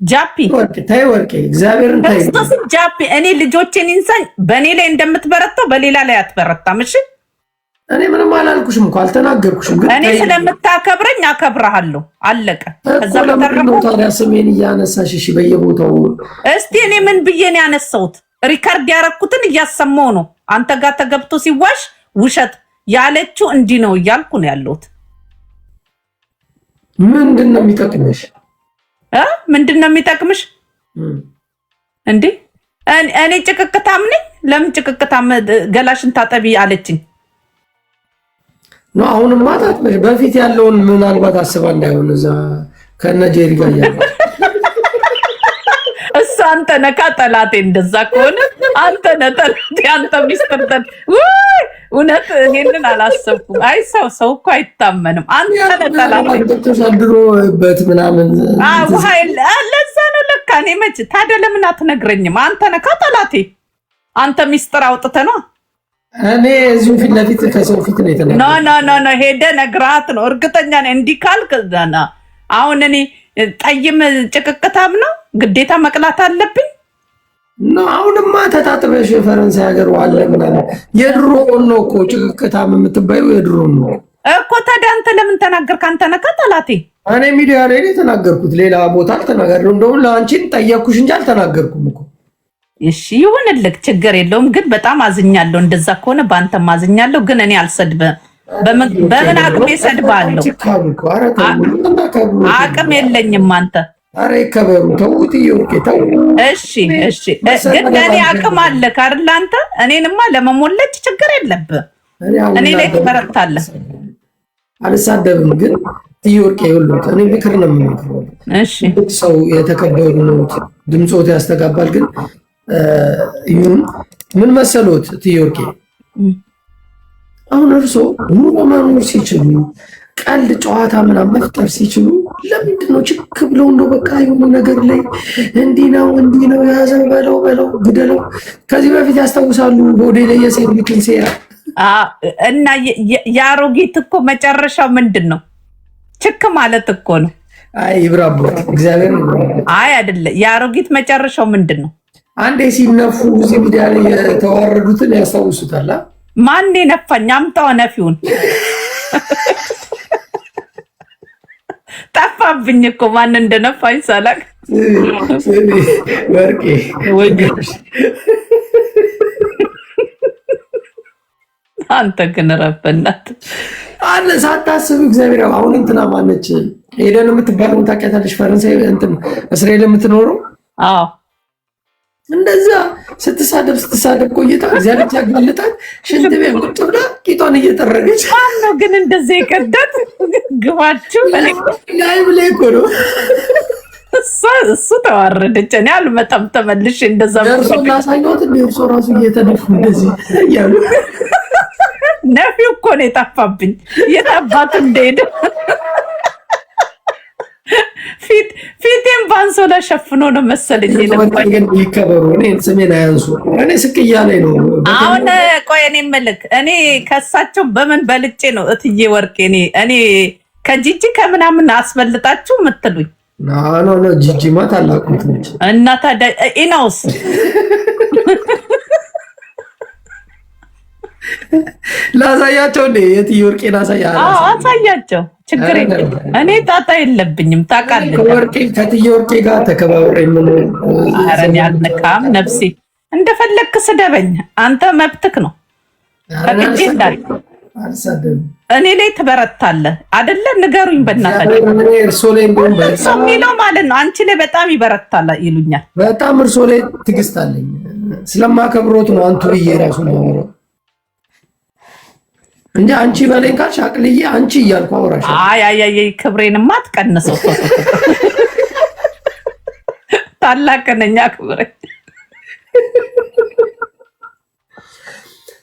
ጃፒ ታይ ወርቄ እግዚአብሔርን ታይ ጃፒ እኔ ልጆቼን እንሳኝ በእኔ ላይ እንደምትበረታው በሌላ ላይ አትበረታም። እሺ እኔ ምንም አላልኩሽም እኮ አልተናገርኩሽም። ግን እኔ ስለምታከብረኝ አከብርሃለሁ። አለቀ። ከዛ በተረፈ ታዲያ ስሜን እያነሳሽ እሺ በየቦታው እስቲ እኔ ምን ብዬ ነው ያነሳሁት? ሪካርድ ያረኩትን እያሰማው ነው። አንተ ጋር ተገብቶ ሲዋሽ ውሸት ያለችው እንዲህ ነው እያልኩ ነው ያለሁት። ምንድነው የሚጠቅምሽ? ምንድነው የሚጠቅምሽ እንዴ? እኔ ጭቅቅታም ነኝ? ለምን ጭቅቅታም ገላሽን ታጠቢ አለችኝ ነው? አሁንማ ታጥበሽ በፊት ያለውን ምናልባት አስባ እንዳይሆን እዛ ከነጄሪ ጋር ያለው እሱ አንተ ነካ ጠላቴ። እንደዛ ከሆነ አንተ ነህ ጠላቴ። አንተ ሚስትርተን ወይ እውነት ይሄንን አላሰብኩም። አይ ሰው እኮ አይታመንም። አንተ ነህ ጠላቴ። ተሳድሮበት ምናምን ውሃ ለዛ ነው ለካ። እኔ መች ታዲያ ለምን አትነግረኝም? አንተ ነካ ጠላቴ። አንተ ሚስጥር አውጥተህ ነው። እኔ እዚሁ ፊት ለፊት ከሰው ፊት ነው የተናገርኩት። ኖ ሄደህ ነግራት ነው። እርግጠኛ ነኝ እንዲህ ካልክ አሁን እኔ ጠይም ጭቅቅታም ነው ግዴታ መቅላት አለብኝ ነው? አሁንማ ተጣጥበሽ ፈረንሳይ ሀገር ዋለ ምናምን የድሮ ነው እኮ ጭቅቅታም የምትባዩ የድሮ ነው እኮ። ታዲያ አንተ ለምን ተናገርክ? አንተ ነካ ጠላቴ። እኔ ሚዲያ ላይ የተናገርኩት ሌላ ቦታ አልተናገርኩም። እንደውም ለአንቺን ጠየቅኩሽ እንጂ አልተናገርኩም እኮ። እሺ ይሁንልክ፣ ችግር የለውም። ግን በጣም አዝኛለሁ። እንደዛ ከሆነ በአንተም አዝኛለሁ። ግን እኔ አልሰድብህም። በምን አቅሜ ሰድባለሁ? አቅም የለኝም። አንተ አረ ይከበሩ ተውት ይወርቄ ተው። እሺ ግን ለእኔ አቅም አለክ አይደል? አንተ እኔንማ ለመሞለጭ ችግር የለብህ። እኔ ላይ ትበረታለህ። አልሳደብም ግን ይወርቄ ይሉት እኔ ምክር ነው የምመክረው። እሺ ሰው የተከበሩ ነው፣ ድምጾት ያስተጋባል። ግን ይሁን ምን መሰሎት ትይወርቄ አሁን እርሶ ኑሮ መኖር ሲችሉ ቀልድ ጨዋታ ምናምን መፍጠር ሲችሉ ለምንድን ነው ችክ ብለው እንደው በቃ የሆኑ ነገር ላይ እንዲህ ነው ያዘው በለው ግደለው። ከዚህ በፊት ያስታውሳሉ ሆዴ ላይ የሰሩትን ሴራ እና የአሮጊት እኮ መጨረሻው ምንድን ነው? ችክ ማለት እኮ ነው። አይ ይብራቦ እግዚአብሔር አይ አይደለ። የአሮጊት መጨረሻው ምንድን ነው? አንዴ ሲነፉ እዚህ ሚዲያ ላይ የተዋረዱትን ያስታውሱታል። ማን ነፋኝ? አምጣው ነፊውን። ጠፋብኝ እኮ ማን እንደነፋኝ ሳላቅ። ወርቄ አንተ ግን ረፈናት አለ ሳታስብ እግዚአብሔር። አሁን እንትና ማነች ሄደን የምትባለው ታውቂያታለሽ? ፈረንሳይ እንትን እስራኤል የምትኖረው እንደዛ ስትሳደብ ቆይታ እግዚአብሔር ያጋልጣል። ሽንት ቤት ቁጭ ብላ ቂጧን እየጠረገች ማነው ግን እንደዚህ የቀዳት? ግባችሁ ላይ ብላይ እኮ ነው እሱ ተዋረደች። እኔ አልመጣም ተመልሼ እንደዛ ደርሶ ላሳየሁት እርሶ ራሱ እየተነፉ እንደዚህ እያሉ ነፊው እኮ ነው የጠፋብኝ። የታባቱ እንደሄደ ፊቴን ባንሶላ ሸፍኖ ነው መሰለኝ። ይከበሩ። እኔ ስሜን አያንሱ። እኔ ስቅያ ላይ ነው አሁን። ቆይ እኔ መልክ እኔ ከሳቸው በምን በልጬ ነው እትዬ ወርቄ እኔ ከጂጂ ከምናምን አስበልጣችሁ የምትሉኝ? ኖ ጂጂማ ታላቁት ነች እና ታዲያ ኢናውስ ላሳያቸው እንዴ? የትዬ ወርቄ አሳያቸው። ችግር የለም። እኔ ጣጣ የለብኝም። ታውቃለህ ከትዬ ወርቄ ጋር ተከባብረ የምኖር። ኧረ እኔ አልነካም። ነፍሴ እንደፈለግክ ስደበኝ፣ አንተ መብትክ ነው። ፈቅጄ እንዳል እኔ ላይ ትበረታለህ አይደለ? ንገሩኝ በእናታችሁ። እርሶ ላይ ሰው የሚለው ማለት ነው አንቺ ላይ በጣም ይበረታል ይሉኛል። በጣም እርሶ ላይ ትዕግስት አለኝ። ስለማከብሮት ነው አንቱ ብዬ ራሱ ነው እንጂ አንቺ በለኝ ካልሽ አቅልዬ አንቺ እያልኩ አወራሽ። አይ ክብሬንማ አትቀንሰው። ታላቅ ነኝ፣ አክብረኝ።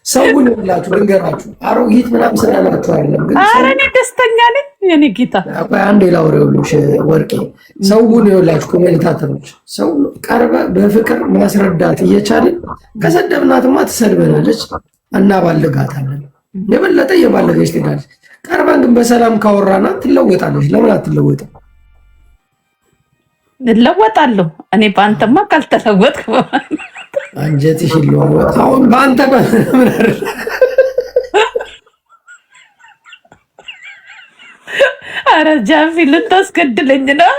ሰውን ብላችሁ ልንገራችሁ፣ አሮጊት ምናምን ስላላችሁ አይደለም። ግን ኧረ እኔ ደስተኛ ነኝ የኔ ጌታ። አንዴ ላውሬውልሽ ወርቄ፣ ሰውን ይኸውላችሁ፣ ኮሜንታተሮች ሰው ቀርበ በፍቅር ማስረዳት እየቻልን ከሰደብናትማ ትሰድበናለች፣ እናባልጋታለን። የበለጠ እየባለገች ትሄዳለች። ቀርበን ግን በሰላም ካወራናት ትለወጣለች። ለምን አትለወጥም? እለወጣለሁ። እኔ በአንተማ ካልተለወጥክ አንጀትሽ ይለወጥ። አሁን በአንተ ምን አይደል? ኧረ ጃፊ ልታስገድለኝ ነው።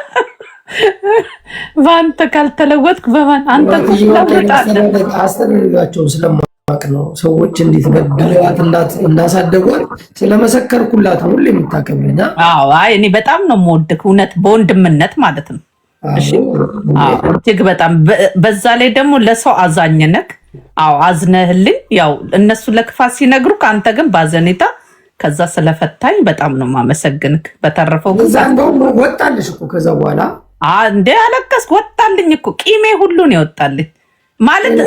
በአንተ ካልተለወጥክ በማን አንተ ትለወጣለህ? አስተዳደጋቸውን ስለማውቅ ነው። ሰዎች እንዴት በድለዋት እንዳሳደጓት ስለመሰከርኩላት ነው ሁሌ የምታከብረኝ። አዎ አይ እኔ በጣም ነው የምወድህ፣ እውነት በወንድምነት ማለት ነው። እሺ አዎ እጅግ በጣም በዛ ላይ ደግሞ ለሰው አዛኝ ነህ። አዎ አዝነህልኝ፣ ያው እነሱ ለክፋት ሲነግሩ ከአንተ ግን ባዘኔታ ከዛ ስለፈታኝ በጣም ነው የማመሰግንህ። በተረፈው ከዛ እንደውም ወጣልሽ እኮ ከዛ በኋላ እንደ አለቀስክ ወጣልኝ እኮ ቂሜ ሁሉ ነው ይወጣልኝ ማለት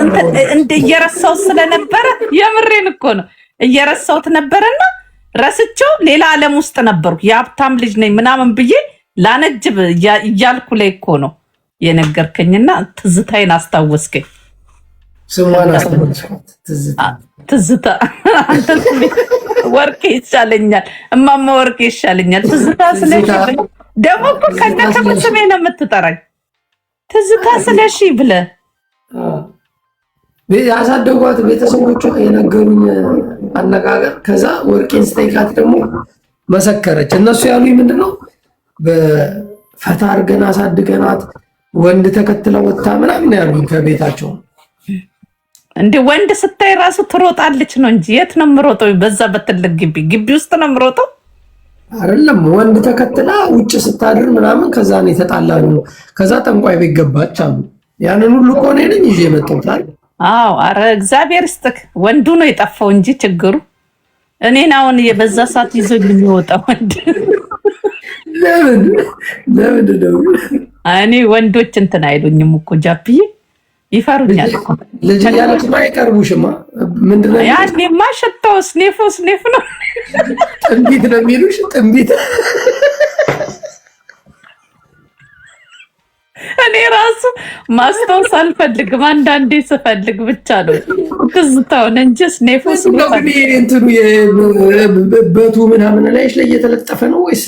እንደ እየረሳሁት ስለነበረ የምሬን እኮ ነው እየረሳሁት ነበረና ረስቼው ሌላ ዓለም ውስጥ ነበርኩ። የሀብታም ልጅ ነኝ ምናምን ብዬ ላነጅብ እያልኩ ላይ እኮ ነው የነገርከኝና ትዝታዬን አስታወስከኝ። ስሟን አስታወስካት? ትዝታ አንተ ወርቄ ይሻለኛል፣ እማማ ወርቄ ይሻለኛል። ትዝታ ስለሽ ደግሞ እኮ ከነከም ስሜ ነው የምትጠራኝ። ትዝታ ስለሺ ብለህ ያሳደጓት ቤተሰቦቿ የነገሩኝ አነጋገር። ከዛ ወርቄን ስጠይቃት ደግሞ መሰከረች። እነሱ ያሉኝ ምንድነው በፈታ አድርገን አሳድገናት ወንድ ተከትለ ወጥታ ምናምን ያሉኝ ከቤታቸው። እንደ ወንድ ስታይ ራሱ ትሮጣለች ነው እንጂ የት ነው የምሮጠው? በዛ በትልቅ ግቢ ውስጥ ነው የምሮጠው አይደለም። ወንድ ተከትላ ውጭ ስታድር ምናምን ከዛ ነው የተጣላነው። ከዛ ጠንቋይ ቤት ገባች አሉ። ያንን ሁሉ ከሆነ ነኝ ይዤ መጣሁት። አዎ አረ እግዚአብሔር ይስጥክ። ወንዱ ነው የጠፋው እንጂ ችግሩ እኔን አሁን የበዛ ሰዓት ይዞ የሚወጣው ወንድ ለምን ነው? እኔ ወንዶች እንትን አይሉኝም እኮ ጃፕዬ፣ ይፈሩኛል እኮ። ልጅ ያለች አይቀርቡሽማ። ምንድነው ያኔማ ሸታው ስኔፍ ነው። ጥንቢት ነው የሚሉሽ? ጥንቢት እኔ ራሱ ማስታወስ አልፈልግም። አንዳንዴ ስፈልግ ብቻ ነው ትዝታውን እንጂ ስኔፉስ እንትኑ በቱ ምናምን ላይሽ ላይ እየተለጠፈ ነው ወይስ?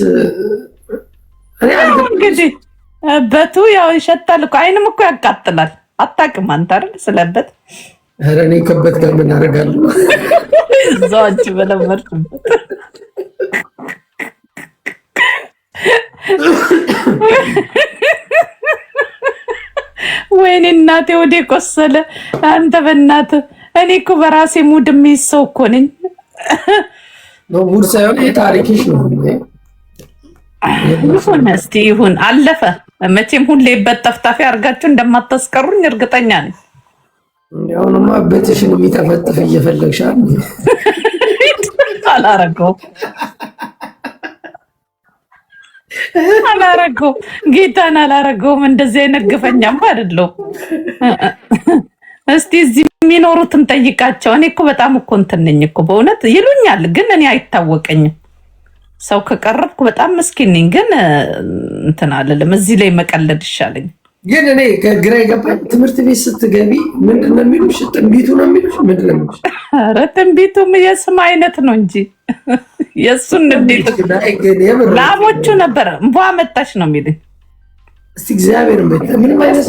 እንግዲህ በቱ ያው ይሸታል እኮ አይንም እኮ ያቃጥላል። አታውቅም አንተ አይደል ስለበት? ኧረ እኔ ከበት ጋር ምን አደርጋለሁ? እዛው አንቺ በለመድኩበት ወይኔ እናቴ ወዴ ቆሰለ። አንተ በእናትህ እኔ እኮ በራሴ ሙድ የሚይዝ ሰው እኮ ነኝ። ሙድ ሳይሆን የታሪክሽ ነው። ይሁን እስቲ ይሁን፣ አለፈ። መቼም ሁሌ በጠፍጣፊ አድርጋችሁ እንደማታስቀሩኝ እርግጠኛ ነኝ። ያውንማ ቤትሽን የሚጠፈጥፍ እየፈለግሻል። አላረገውም ጌታን አላረገውም። እንደዚህ አይነት ግፈኛም አይደለሁም። እስቲ እዚህ የሚኖሩትን ጠይቃቸው። እኔ እኮ በጣም እኮ እንትን ነኝ እኮ በእውነት ይሉኛል፣ ግን እኔ አይታወቀኝም። ሰው ከቀረብኩ በጣም ምስኪን ነኝ፣ ግን እንትን አልልም። እዚህ ላይ መቀለድ ይሻለኝ። ግን እኔ ግራ የገባኝ ትምህርት ቤት ስትገቢ ምንድን ነው የሚሉሽ? ጥንቢቱ ነው የሚሉሽ? ምንድን ነው የሚሉሽ? ኧረ ጥንቢቱም የስም አይነት ነው እንጂ የእሱን እንዴት ላሞቹ ነበረ እንቧ መጣች ነው የሚሉኝ። እስቲ እግዚአብሔር ምንም አይነት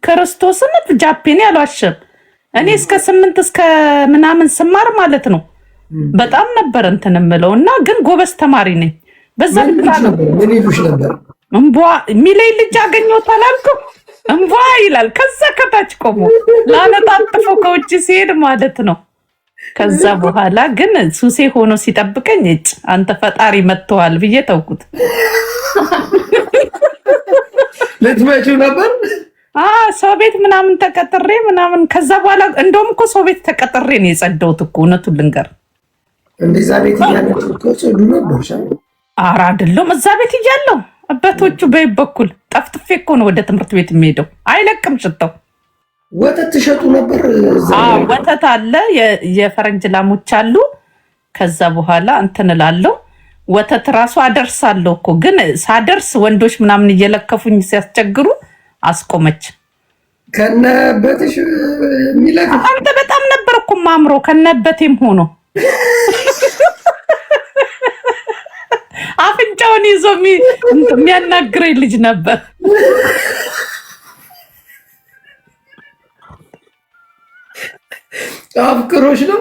ክርስቶስን ጃፒን ያሏሸም እኔ እስከ 8 እስከ ምናምን ስማር ማለት ነው በጣም ነበር እንትን የምለው እና ግን ጎበዝ ተማሪ ነኝ። በዛ ምን ይሉሽ ነበር? እንቧ የሚለኝ ልጅ አገኘሁት አላልኩም? እንቧ ይላል። ከዛ ከታች ቆሞ ላነጣጥፈው ከውጭ ሲሄድ ማለት ነው። ከዛ በኋላ ግን ሱሴ ሆኖ ሲጠብቀኝ እጭ አንተ ፈጣሪ መጥተዋል ብዬ ተውኩት። ልትመጪው ነበር? ሰው ቤት ምናምን ተቀጥሬ ምናምን። ከዛ በኋላ እንደውም እኮ ሰው ቤት ተቀጥሬ ነው የጸዳሁት እኮ እውነቱን ልንገር። እንደዛ ቤት እያለች እኮ ጽዱ ነበር። ኧረ አይደለም እዛ ቤት እያለሁ አባቶቹ በይብ በኩል ጠፍጥፌ እኮ ነው ወደ ትምህርት ቤት የሚሄደው። አይለቅም ሽታው። ወተት ትሸጡ ነበር? ወተት አለ፣ የፈረንጅ ላሞች አሉ። ከዛ በኋላ እንትን እላለሁ። ወተት ራሱ አደርሳለሁ እኮ ግን ሳደርስ ወንዶች ምናምን እየለከፉኝ ሲያስቸግሩ አስቆመች። ከነበትሽ የሚለክ አንተ በጣም ነበር እኮ ማምሮ ከነበቴም ሆኖ አፍንጫውን ይዞ የሚያናግረኝ ልጅ ነበር። አፍቅሮሽ ነው?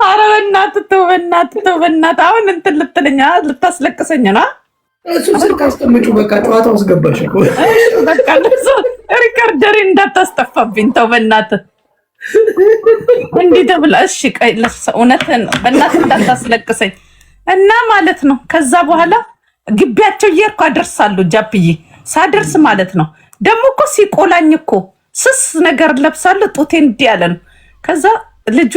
ኧረ በእናትህ ተው፣ በእናትህ ተው፣ በእናትህ አሁን እንትን ልትለኝ ልታስለቅሰኝ ነው። እሱ ስልክ አስቀምጪው፣ በቃ ጨዋታ ውስጥ ገባሽ እኮ። በቃ ሪከርደሪ እንዳታስጠፋብኝ ተው በእናትህ። እንዲህ ተብላ እሺ፣ ቀይ እውነትህን ነው በእናትህ እንዳታስለቅሰኝ እና ማለት ነው። ከዛ በኋላ ግቢያቸው እየሄድኩ አደርሳለሁ። ጃፕዬ ሳደርስ ማለት ነው ደግሞ እኮ ሲቆላኝ እኮ ስስ ነገር ለብሳለሁ። ጡቴ እንዲህ ያለ ነው። ከዛ ልጁ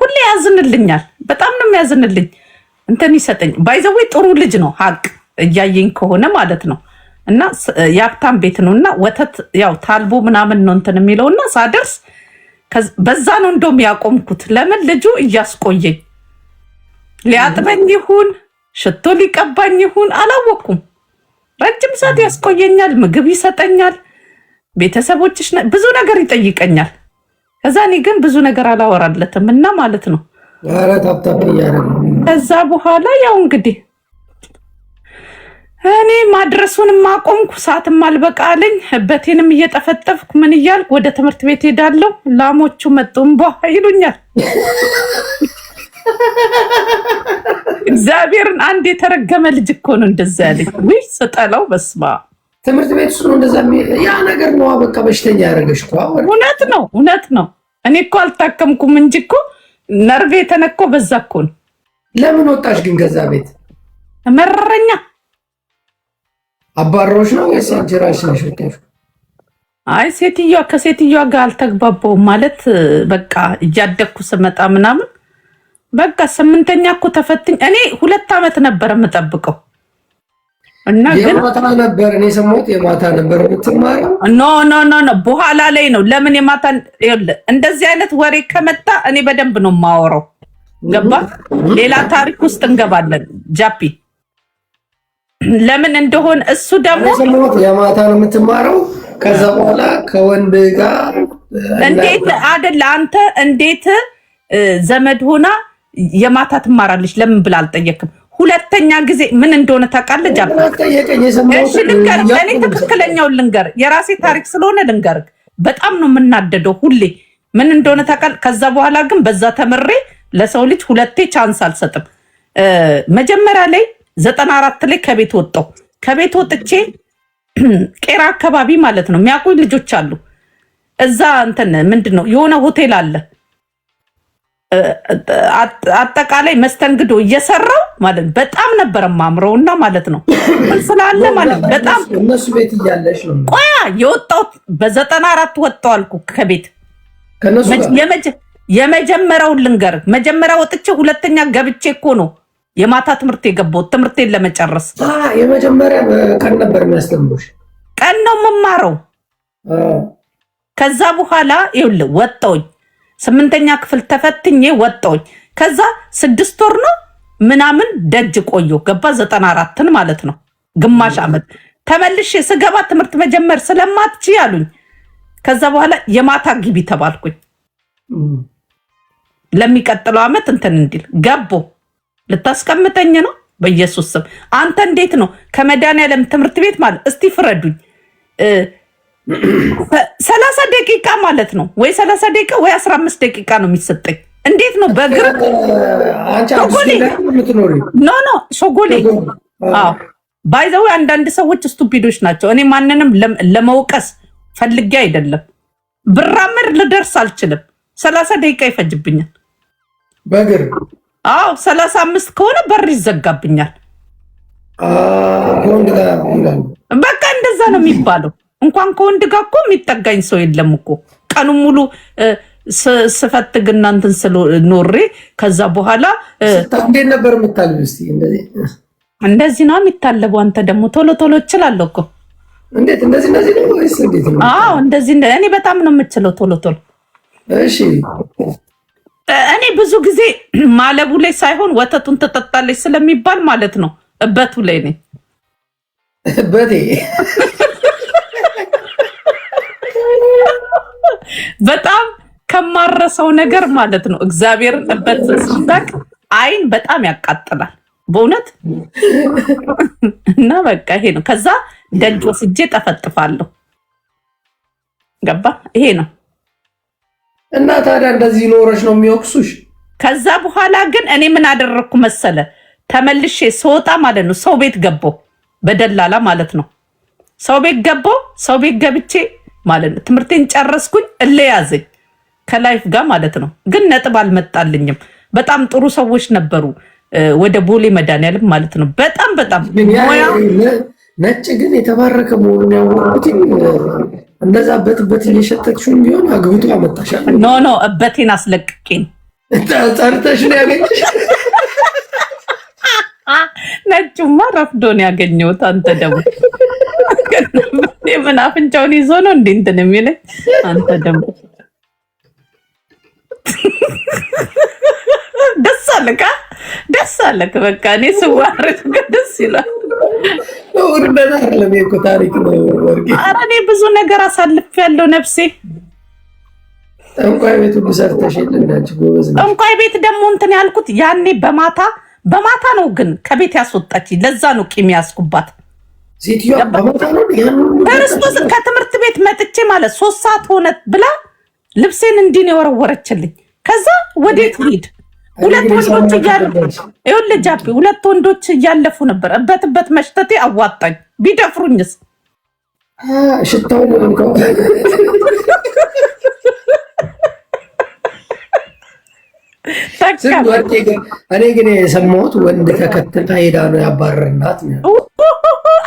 ሁሌ ያዝንልኛል። በጣም ነው የሚያዝንልኝ። እንትን ይሰጠኝ ባይዘዌ ጥሩ ልጅ ነው ሀቅ እያየኝ ከሆነ ማለት ነው። እና የሀብታም ቤት ነው እና ወተት ያው ታልቦ ምናምን ነው እንትን የሚለው እና ሳደርስ በዛ ነው እንደውም ያቆምኩት። ለምን ልጁ እያስቆየኝ ሊያጥበኝ ይሁን ሽቶ ሊቀባኝ ይሁን አላወኩም። ረጅም ሰዓት ያስቆየኛል። ምግብ ይሰጠኛል። ቤተሰቦችሽ ብዙ ነገር ይጠይቀኛል። ከዛ እኔ ግን ብዙ ነገር አላወራለትም እና ማለት ነው። ከዛ በኋላ ያው እንግዲህ እኔ ማድረሱንም አቆምኩ። ሰዓትም አልበቃ አለኝ። በቴንም እየጠፈጠፍኩ ምን እያልኩ ወደ ትምህርት ቤት ሄዳለሁ። ላሞቹ መጡም ይሉኛል። እግዚአብሔርን አንድ የተረገመ ልጅ እኮ ነው እንደዛ ያለኝ። ውይ ስጠላው በስማ ትምህርት ቤት ውስጥ ነው እንደዛ ያ ነገር ነው። በቃ በሽተኛ ያደረገሽ እኮ። እውነት ነው፣ እውነት ነው። እኔ እኮ አልታከምኩም እንጂ እኮ ነርቬ የተነኮ በዛ እኮ ነው። ለምን ወጣሽ ግን ከዛ ቤት? መረረኛ አባሮሽ ነው ወይስ አንቺ ራስሽ ነሽ ወጣሽ? አይ ከሴትዮዋ ጋር አልተግባባውም ማለት በቃ እያደግኩ ስመጣ ምናምን በቃ 8ኛ እኮ ተፈትኝ። እኔ 2 ዓመት ነበር የምጠብቀው እና ግን የማታ ነበር እኔ ሰሞት የማታ ነበር የምትማረው። ኖ በኋላ ላይ ነው። ለምን የማታ እንደዚህ አይነት ወሬ ከመጣ እኔ በደንብ ነው የማወራው። ገባ? ሌላ ታሪክ ውስጥ እንገባለን ጃፒ። ለምን እንደሆነ እሱ ደግሞ ሰሞት የማታ ነው የምትማረው። ከዛ በኋላ ከወንድ ጋር እንዴት አይደለ አንተ እንዴት ዘመድ ሆና የማታ ትማራለች ለምን ብላ አልጠየቅም? ሁለተኛ ጊዜ ምን እንደሆነ ታውቃለህ ጃፒ? እሺ ልንገር፣ እኔ ትክክለኛውን ልንገር፣ የራሴ ታሪክ ስለሆነ ልንገር። በጣም ነው የምናደደው ሁሌ ምን እንደሆነ ታውቃለህ? ከዛ በኋላ ግን በዛ ተምሬ ለሰው ልጅ ሁለቴ ቻንስ አልሰጥም። መጀመሪያ ላይ 94 ላይ ከቤት ወጣሁ። ከቤት ወጥቼ ቄራ አካባቢ ማለት ነው የሚያውቁኝ ልጆች አሉ። እዛ እንትን ምንድን ነው የሆነ ሆቴል አለ አጠቃላይ መስተንግዶ እየሰራው ማለት በጣም ነበር ማምረውና ማለት ነው ስላለ ማለት በጣም እነሱ ቤት እያለሽ ነው ቆያ የወጣሁት በ94 ወጣሁ አልኩ ከቤት የመጀመሪያውን ልንገር። መጀመሪያ ወጥቼ ሁለተኛ ገብቼ እኮ ነው የማታ ትምህርት የገባሁት ትምህርቴን ለመጨረስ። የመጀመሪያ ቀን ነበር የሚያስተምሩሽ? ቀን ነው የምማረው። ከዛ በኋላ ይኸውልህ ወጣሁኝ 8ኛ ክፍል ተፈትኜ ወጣሁኝ። ከዛ 6 ወር ነው ምናምን ደጅ ቆየሁ። ገባ 94ን ማለት ነው ግማሽ ዓመት ተመልሼ ስገባ ትምህርት መጀመር ስለማትችይ አሉኝ። ከዛ በኋላ የማታ ግቢ ተባልኩኝ። ለሚቀጥለው ዓመት እንትን እንዲል ገቦ ልታስቀምጠኝ ነው በኢየሱስ ስም። አንተ እንዴት ነው ከመድኃኒዓለም ትምህርት ቤት ማለት እስቲ ፍረዱኝ 30 ደቂቃ ማለት ነው ወይ 30 ደቂቃ ወይ 15 ደቂቃ ነው የሚሰጠኝ። እንዴት ነው በእግር ኖ ሾጎሌ። አዎ ባይዘው አንዳንድ ሰዎች ስቱፒዶች ናቸው። እኔ ማንንም ለመውቀስ ፈልጌ አይደለም። ብራምር ልደርስ አልችልም። 30 ደቂቃ ይፈጅብኛል በእግር። አዎ 35 ከሆነ በር ይዘጋብኛል። በቃ እንደዛ ነው የሚባለው። እንኳን ከወንድ ጋር እኮ የሚጠጋኝ ሰው የለም እኮ ቀኑን ሙሉ ስፈትግ እናንተን ስለኖሬ ከዛ በኋላ እንዴት ነበር የምታልብ? እስቲ እንደዚህ ነው የሚታለበው። አንተ ደግሞ ቶሎ ቶሎ እችላለሁ እኮ። እንዴት እንደዚህ ነው ወይስ እንዴት ነው? አዎ እንደዚህ እኔ በጣም ነው የምችለው ቶሎ ቶሎ። እሺ እኔ ብዙ ጊዜ ማለቡ ላይ ሳይሆን ወተቱን ትጠጣለች ስለሚባል ማለት ነው እበቱ ላይ ነኝ። እበቴ በጣም ከማረሰው ነገር ማለት ነው እግዚአብሔርን እበት ስታቅ አይን በጣም ያቃጥላል በእውነት እና በቃ ይሄ ነው። ከዛ ደጅ ወስጄ ጠፈጥፋለሁ። ገባ? ይሄ ነው። እና ታዲያ እንደዚህ ኖረሽ ነው የሚወቅሱሽ? ከዛ በኋላ ግን እኔ ምን አደረግኩ መሰለ? ተመልሼ ስወጣ ማለት ነው ሰው ቤት ገባሁ፣ በደላላ ማለት ነው። ሰው ቤት ገባሁ። ሰው ቤት ገብቼ ማለት ነው ትምህርቴን ጨረስኩኝ። እለያዘኝ ከላይፍ ጋር ማለት ነው። ግን ነጥብ አልመጣልኝም። በጣም ጥሩ ሰዎች ነበሩ። ወደ ቦሌ መድኃኒዓለም ማለት ነው። በጣም ነጭ ግን የተባረከ መሆኑን ያወቁት እንደዛ በትበት እየሸጠችውን ቢሆን አግብቶ አመጣሻል። ኖ እበቴን አስለቅቄን ጸርተሽ ነው ያገኘሽ። ነጩማ ረፍዶን ያገኘሁት። አንተ ደግሞ ምን አፍንጫውን ይዞ ነው እንዴ እንትን የሚለኝ? አንተ ደግሞ ደስ አለክ። በቃ እኔ ስዋረድ ደስ ይላል። ኧረ እኔ ብዙ ነገር አሳልፌያለሁ ነፍሴ። ጠንቋይ ቤት ሁሉ ሰርተሽ የለ እንዳንቺ ጎበዝ ነሽ። ጠንቋይ ቤት ደግሞ እንትን ያልኩት ያኔ በማታ ነው፣ ግን ከቤት ያስወጣች። ለዛ ነው ቂም ያስኩባት ሴትዮዋ። በማታ ነው ክርስቶስ ከትምህርት ቤት መጥቼ ማለት 3 ሰዓት ሆነ ብላ ልብሴን እንዲህ ነው የወረወረችልኝ። ከዛ ወዴት ሄድ? ሁለት ወንዶች እያለፉ ነበር። እበት መሽተቴ አዋጣኝ። ቢደፍሩኝስ? ሽታው እኔ ግን የሰማሁት ወንድ ተከትላ ሄዳ ነው ያባረርናት።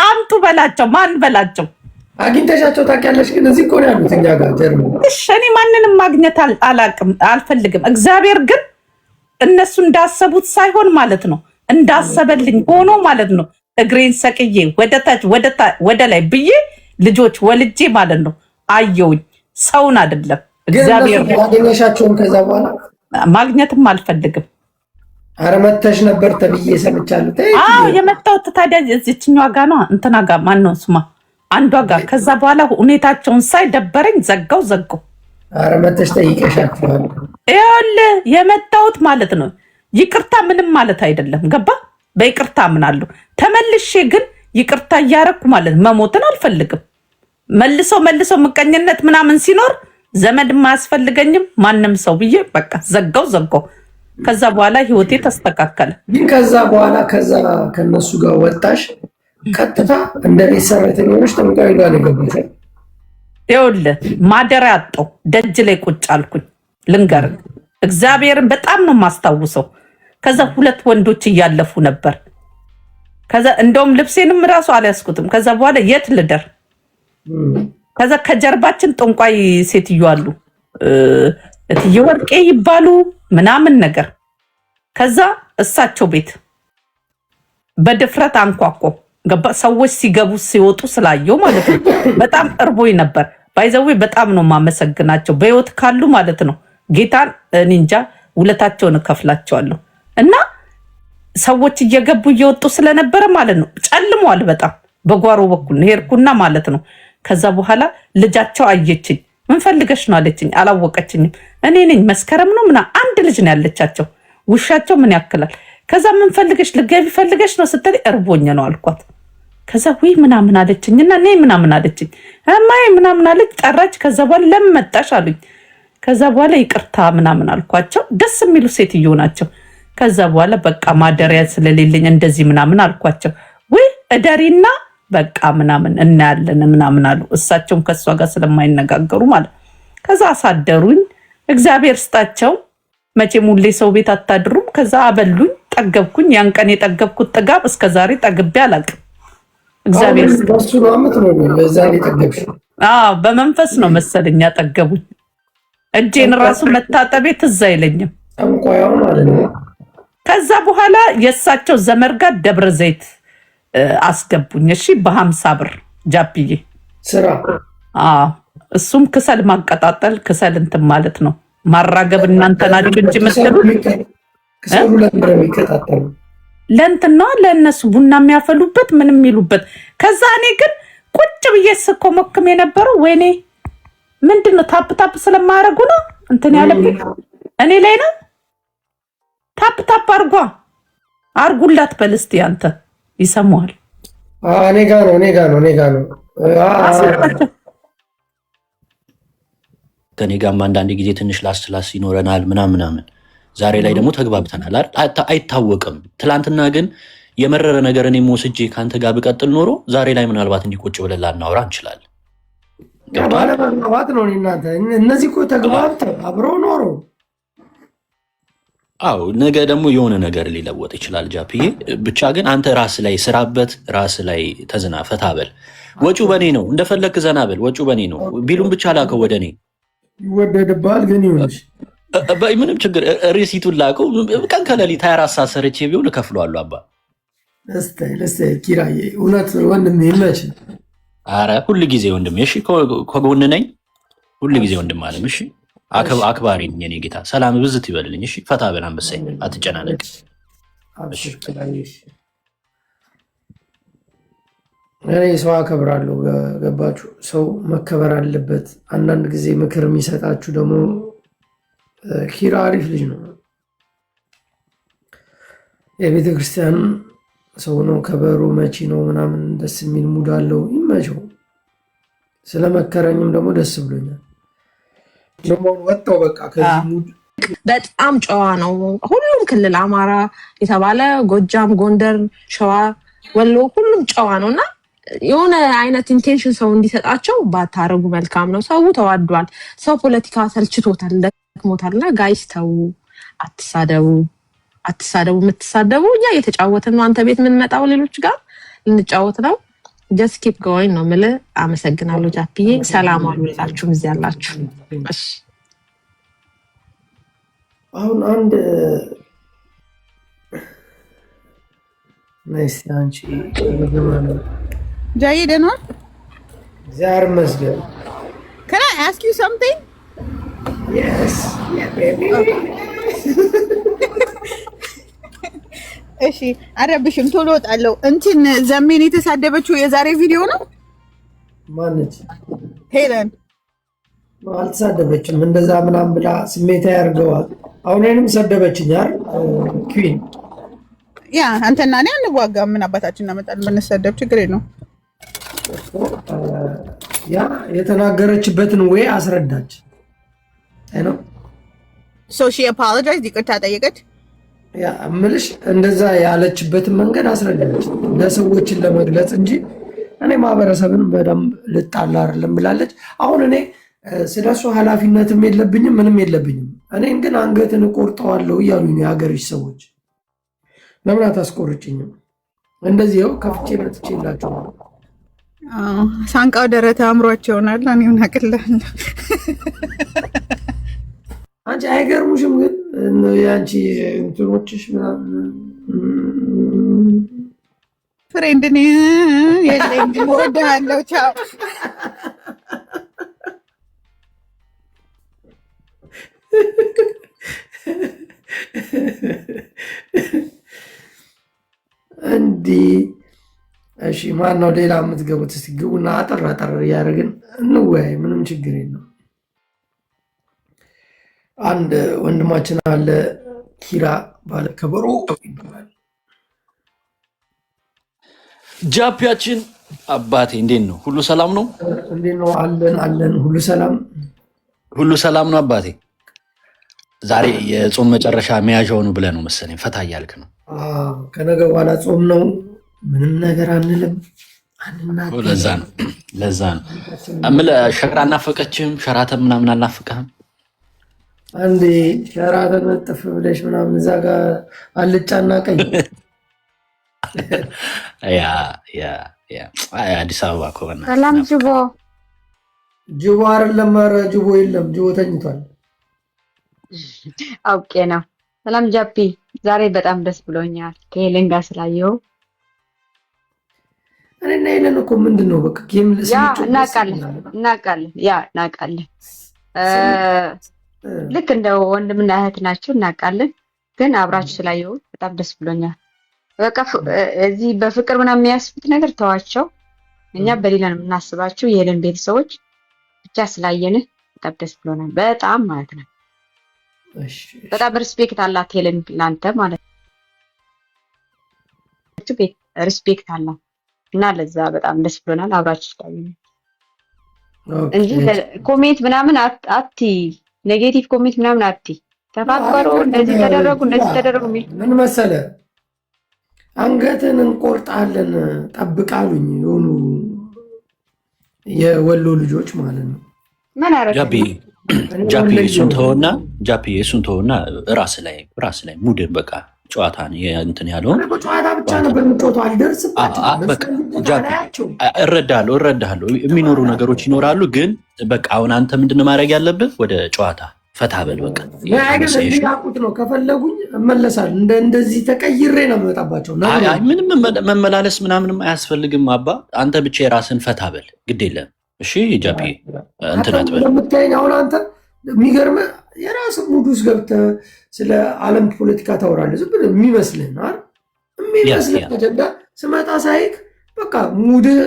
አምጡ በላቸው። ማን በላቸው? አግኝተሻቸው ታውቂያለሽ? ግን እዚህ እኮ ነው ያሉት እኛ ጋር ጀርመን። እኔ ማንንም ማግኘት አልፈልግም። እግዚአብሔር ግን እነሱ እንዳሰቡት ሳይሆን ማለት ነው እንዳሰበልኝ ሆኖ ማለት ነው። እግሬን ሰቅዬ ወደታች ወደ ላይ ብዬ ልጆች ወልጄ ማለት ነው አየውኝ። ሰውን አይደለም እግዚአብሔር። ያገኘሻቸውን ከዛ በኋላ ማግኘትም አልፈልግም። ኧረ መተሽ ነበር ተብዬ ሰምቻለሁ። የመጣሁት ታዲያ እዚችኛዋ ጋ ነው እንትና ጋ ማነው ስማ አንዷ ጋር። ከዛ በኋላ ሁኔታቸውን ሳይ ደበረኝ፣ ዘጋው። ኧረ መተሽ ጠይቀሻቸዋል። ይኸውልህ የመጣሁት ማለት ነው ይቅርታ ምንም ማለት አይደለም። ገባ? በይቅርታ አምናለሁ። ተመልሼ ግን ይቅርታ እያረኩ ማለት መሞትን አልፈልግም። መልሰው ምቀኝነት ምናምን ሲኖር ዘመድ አያስፈልገኝም ማንም ሰው ብዬ በቃ ዘጋው። ከዛ በኋላ ህይወቴ ተስተካከለ። ግን ከዛ በኋላ ከነሱ ጋር ወጣሽ፣ ቀጥታ እንደ ቤት ሰራተኛ ሆነሽ ጠንቋይ ጋር ገባሽ። ይኸውልህ ማደሪያ አጣሁ። ደጅ ላይ ቁጭ አልኩኝ። ልንገርህ እግዚአብሔርን በጣም ነው የማስታውሰው። ከዛ 2 ወንዶች እያለፉ ነበር። ከዛ እንደውም ልብሴንም ራሱ አልያዝኩትም። ከዛ በኋላ የት ልደር? ከዛ ከጀርባችን ጠንቋይ ሴትዮ አሉ፣ እትዬ ወርቄ ይባሉ ምናምን ነገር። ከዛ እሳቸው ቤት በድፍረት አንኳኮ። ገባ? ሰዎች ሲገቡ ሲወጡ ስላየው ማለት ነው። በጣም እርቦኝ ነበር። ባይዘዌ በጣም ነው የማመሰግናቸው በህይወት ካሉ ማለት ነው። ጌታን እንጃ ውለታቸውን እከፍላቸዋለሁ። እና ሰዎች እየገቡ እየወጡ ስለነበረ ማለት ነው ጨልሟል በጣም። በጓሮ በኩል ሄድኩና ማለት ነው። ከዛ በኋላ ልጃቸው አየችኝ። ምን ፈልገሽ ነው አለችኝ። አላወቀችኝም። እኔ ነኝ መስከረም ነው ምና አንድ ልጅ ነው ያለቻቸው። ውሻቸው ምን ያክላል። ከዛ ምን ፈልገሽ ልገቢ ፈልገሽ ነው ስትል እርቦኝ ነው አልኳት። ከዛ ወይ ምናምን አለችኝና እኔ ምናምን አለችኝ። እማዬ ምናምን አለች። ጠራች። ከዛ በኋላ ለምን መጣሽ አሉኝ። ከዛ በኋላ ይቅርታ ምናምን አልኳቸው። ደስ የሚሉ ሴትዮ ናቸው። ከዛ በኋላ በቃ ማደሪያ ስለሌለኝ እንደዚህ ምናምን አልኳቸው። ወይ እደሪና በቃ ምናምን እናያለን ምናምን አሉ። እሳቸውም ከሷ ጋር ስለማይነጋገሩ ማለት። ከዛ አሳደሩኝ። እግዚአብሔር ስጣቸው። መቼም ሁሌ ሰው ቤት አታድሩም። ከዛ አበሉኝ፣ ጠገብኩኝ። ያን ቀን የጠገብኩት ጥጋብ እስከዛሬ ጠግቤ አላውቅም። እግዚአብሔር በመንፈስ ነው መሰለኝ ያጠገቡኝ። እጄን ራሱ መታጠቤ ትዝ አይለኝም። ከዛ በኋላ የእሳቸው ዘመድ ጋር ደብረ ዘይት አስገቡኝ። እሺ በ50 ብር ጃፕዬ ስራ። እሱም ክሰል ማቀጣጠል ክሰል እንትን ማለት ነው ማራገብ። እናንተ ናችሁ እንጂ መስሉት ክሰሉ ለምረ የሚቀጣጠሉ ለእንትን ነው ለእነሱ ቡና የሚያፈሉበት ምን የሚሉበት። ከዛ እኔ ግን ቁጭ ብዬ ስኮመክም የነበረው ወይኔ ምንድነው ታፕ ስለማያረጉ ነው እንትን ያለብኝ እኔ ላይ ነው። ታፕ ታፕ አርጉላት በል እስቲ አንተ ይሰማዋል። እኔ ጋ ነው ከኔ ጋርም አንዳንድ ጊዜ ትንሽ ላስላስ ይኖረናል ምናምን። ዛሬ ላይ ደግሞ ተግባብተናል። አይታወቅም። ትላንትና ግን የመረረ ነገር እኔም ወስጄ ከአንተ ጋር ብቀጥል ኖሮ ዛሬ ላይ ምናልባት እንዲቆጭ ብለን ላናወራ እንችላለን። ባለመግባባት ነው እናንተ። እነዚህ እኮ ተግባብተው አብረው ኖሮ አዎ ነገ ደግሞ የሆነ ነገር ሊለወጥ ይችላል። ጃፕዬ ብቻ ግን አንተ ራስ ላይ ስራበት፣ ራስ ላይ ተዝና ፈታ በል። ወጪው በኔ ነው፣ እንደፈለክ ዘና በል። ወጪው በኔ ነው። ቢሉም ብቻ ላከው ወደ እኔ። ይወደድብሃል ግን ይሁንሽ፣ ምንም ችግር ሪሲቱን ላከው። ቀን ከሌሊት 24 ሰዓት ሰርቼ ቢሆን እከፍለዋለሁ። አባ ለስተ ኪራዬ፣ እውነት ወንድም ይመች። አረ ሁሉ ጊዜ ወንድም፣ እሺ ከጎን ነኝ። ሁሉ ጊዜ ወንድም አለም። እሺ አክባሪ ነኝ የኔ ጌታ። ሰላም ብዝት ይበልልኝ። እሺ ፈታ በል አንበሳኝ፣ አትጨናነቅ። እኔ ሰው አከብራለሁ። ገባችሁ? ሰው መከበር አለበት። አንዳንድ ጊዜ ምክር የሚሰጣችሁ ደግሞ ኪራ አሪፍ ልጅ ነው። የቤተ ክርስቲያን ሰው ነው። ከበሩ መቺ ነው ምናምን ደስ የሚል ሙድ አለው። ይመቸው። ስለመከረኝም ደግሞ ደስ ብሎኛል። ለሞን ወጣው በቃ ከዚህ ሙድ። በጣም ጨዋ ነው። ሁሉም ክልል አማራ የተባለ ጎጃም፣ ጎንደር፣ ሸዋ፣ ወሎ ሁሉም ጨዋ ነውና የሆነ አይነት ኢንቴንሽን ሰው እንዲሰጣቸው ባታረጉ መልካም ነው። ሰው ተዋዷል። ሰው ፖለቲካ ሰልችቶታል፣ ደክሞታልና ጋይስ ተው፣ አትሳደቡ። የምትሳደቡ እኛ እየተጫወትን ነው። አንተ ቤት የምንመጣው ሌሎች ጋር ልንጫወት ነው። ጀስት ኪፕ ጎይንግ ነው የምልህ። አመሰግናለሁ ጃፒዬ። ሰላም አሉላችሁም እዚህ ያላችሁ። እሺ አሁን አንድ ናይስ አንቺ ጃዬ ደህና ዋል? ዛር መስገን Can I ask you something? Yes, yeah baby. እሺ አረብሽም ቶሎ ወጣለሁ። እንትን ዘሜን የተሳደበችው የዛሬ ቪዲዮ ነው። ማነች? ሄለን አልተሳደበችም። እንደዛ ምናምን ብላ ስሜታ ያርገዋል። አሁን እኔንም ሰደበችኝ አይደል? ኩዊን ያ አንተና እኔ አንዋጋም። ምን አባታችን እናመጣለን? ብንሰደብ ችግር የለውም። ያ የተናገረችበትን ወይ አስረዳች። አይ ነው so she apologized፣ ይቅርታ ጠየቀች። ያ እምልሽ እንደዛ ያለችበትን መንገድ አስረዳች፣ ለሰዎችን ለመግለጽ እንጂ እኔ ማህበረሰብን በደንብ ልጣላ አይደለም ብላለች። አሁን እኔ ስለሱ ኃላፊነትም የለብኝም ምንም የለብኝም። እኔን ግን አንገትን እቆርጠዋለሁ እያሉኝ የሀገርሽ ሰዎች ለምን አታስቆርጭኝም? እንደዚህ ይኸው ከፍቼ መጥቼላቸው ነው። ሳንቃው ደረተ አምሯቸውናል። እኔ ምን አቅላለሁ። አንቺ አይገርሙሽም? ግን የአንቺ እንትኖችሽ ፍሬንድ እኔ የለኝ እወድሃለሁ። ቻው እንዲህ እሺ። ማን ነው ሌላ የምትገቡት? እስኪ ግቡና አጠር አጠር እያደረግን እንወያይ። ምንም ችግር የለም። አንድ ወንድማችን አለ ኪራ ባለ ከበሮ ይባላል። ጃፒያችን አባቴ እንዴት ነው? ሁሉ ሰላም ነው? እንዴት ነው? አለን ሁሉ ሰላም ነው አባቴ። ዛሬ የጾም መጨረሻ መያዣው ነው ብለህ ነው መሰለኝ ፈታ እያልክ ነው። ከነገ በኋላ ጾም ነው። ምንም ነገር አንልም። ለዛ ነው እምልህ። ሸራ አናፈቀችም? ሸራተን ምናምን አልናፍቀህም? አንዴ ሸራተን ነጥፍ ብለሽ ምናምን እዛ ጋር አልጫና ቀኝ አዲስ አበባ እኮ በእናትህ። ሰላም ጅቦ አይደለም። ኧረ ጅቦ የለም። ጅቦ ተኝቷል። አውቄ ነው። ሰላም ጃፒ፣ ዛሬ በጣም ደስ ብሎኛል ከሄለን ጋር ስላየው። እኔና ሄለን እኮ ምንድን ነው በቃ ጌም እናውቃለን። ልክ እንደ ወንድምና እህት ናቸው፣ እናውቃለን። ግን አብራችሁ ስላየው በጣም ደስ ብሎኛል። በቃ እዚህ በፍቅር ምናምን የሚያስቡት ነገር ተዋቸው። እኛ በሌላ ነው የምናስባቸው። የሄለን ቤተሰቦች ብቻ ስላየንህ በጣም ደስ ብሎናል። በጣም ማለት ነው። በጣም ሪስፔክት አላት ሄለን ላንተ ማለት ነው። ሪስፔክት አላት እና ለዛ በጣም ደስ ብሎናል አብራችሁ ታዩ እንጂ ኮሜንት ምናምን አቲ ኔጌቲቭ ኮሜንት ምናምን አቲ ተፋቀሩ እንደዚህ ተደረጉ ምን መሰለ አንገትን እንቆርጣለን ጠብቃሉኝ የሆኑ የወሎ ልጆች ማለት ነው። ምን አረጋግጥ ጃፒ እሱን ተወና ራስ ላይ ሙድ በቃ ጨዋታን እንትን ያለው ጨዋታ ብቻ ነበር የምትወጣው አልደርስባቸው። እረዳለሁ የሚኖሩ ነገሮች ይኖራሉ። ግን በቃ አሁን አንተ ምንድን ማድረግ ያለብህ ወደ ጨዋታ ፈታ በል በቃ። ያቁት ነው ከፈለጉኝ እመለሳለሁ። እንደዚህ ተቀይሬ ነው የምመጣባቸው። ምንም መመላለስ ምናምንም አያስፈልግም አባ። አንተ ብቻ የራስን ፈታ በል ግድ የለም። እሺ ጃፒ እንትን አትበል። የምታየኝ አሁን አንተ የሚገርምህ የራስህ ሙድ ውስጥ ገብተህ ስለ ዓለም ፖለቲካ ታወራለህ። ዝም ብለህ የሚመስልህ አጀንዳ ስመጣ ሳይክ በቃ ሙድህ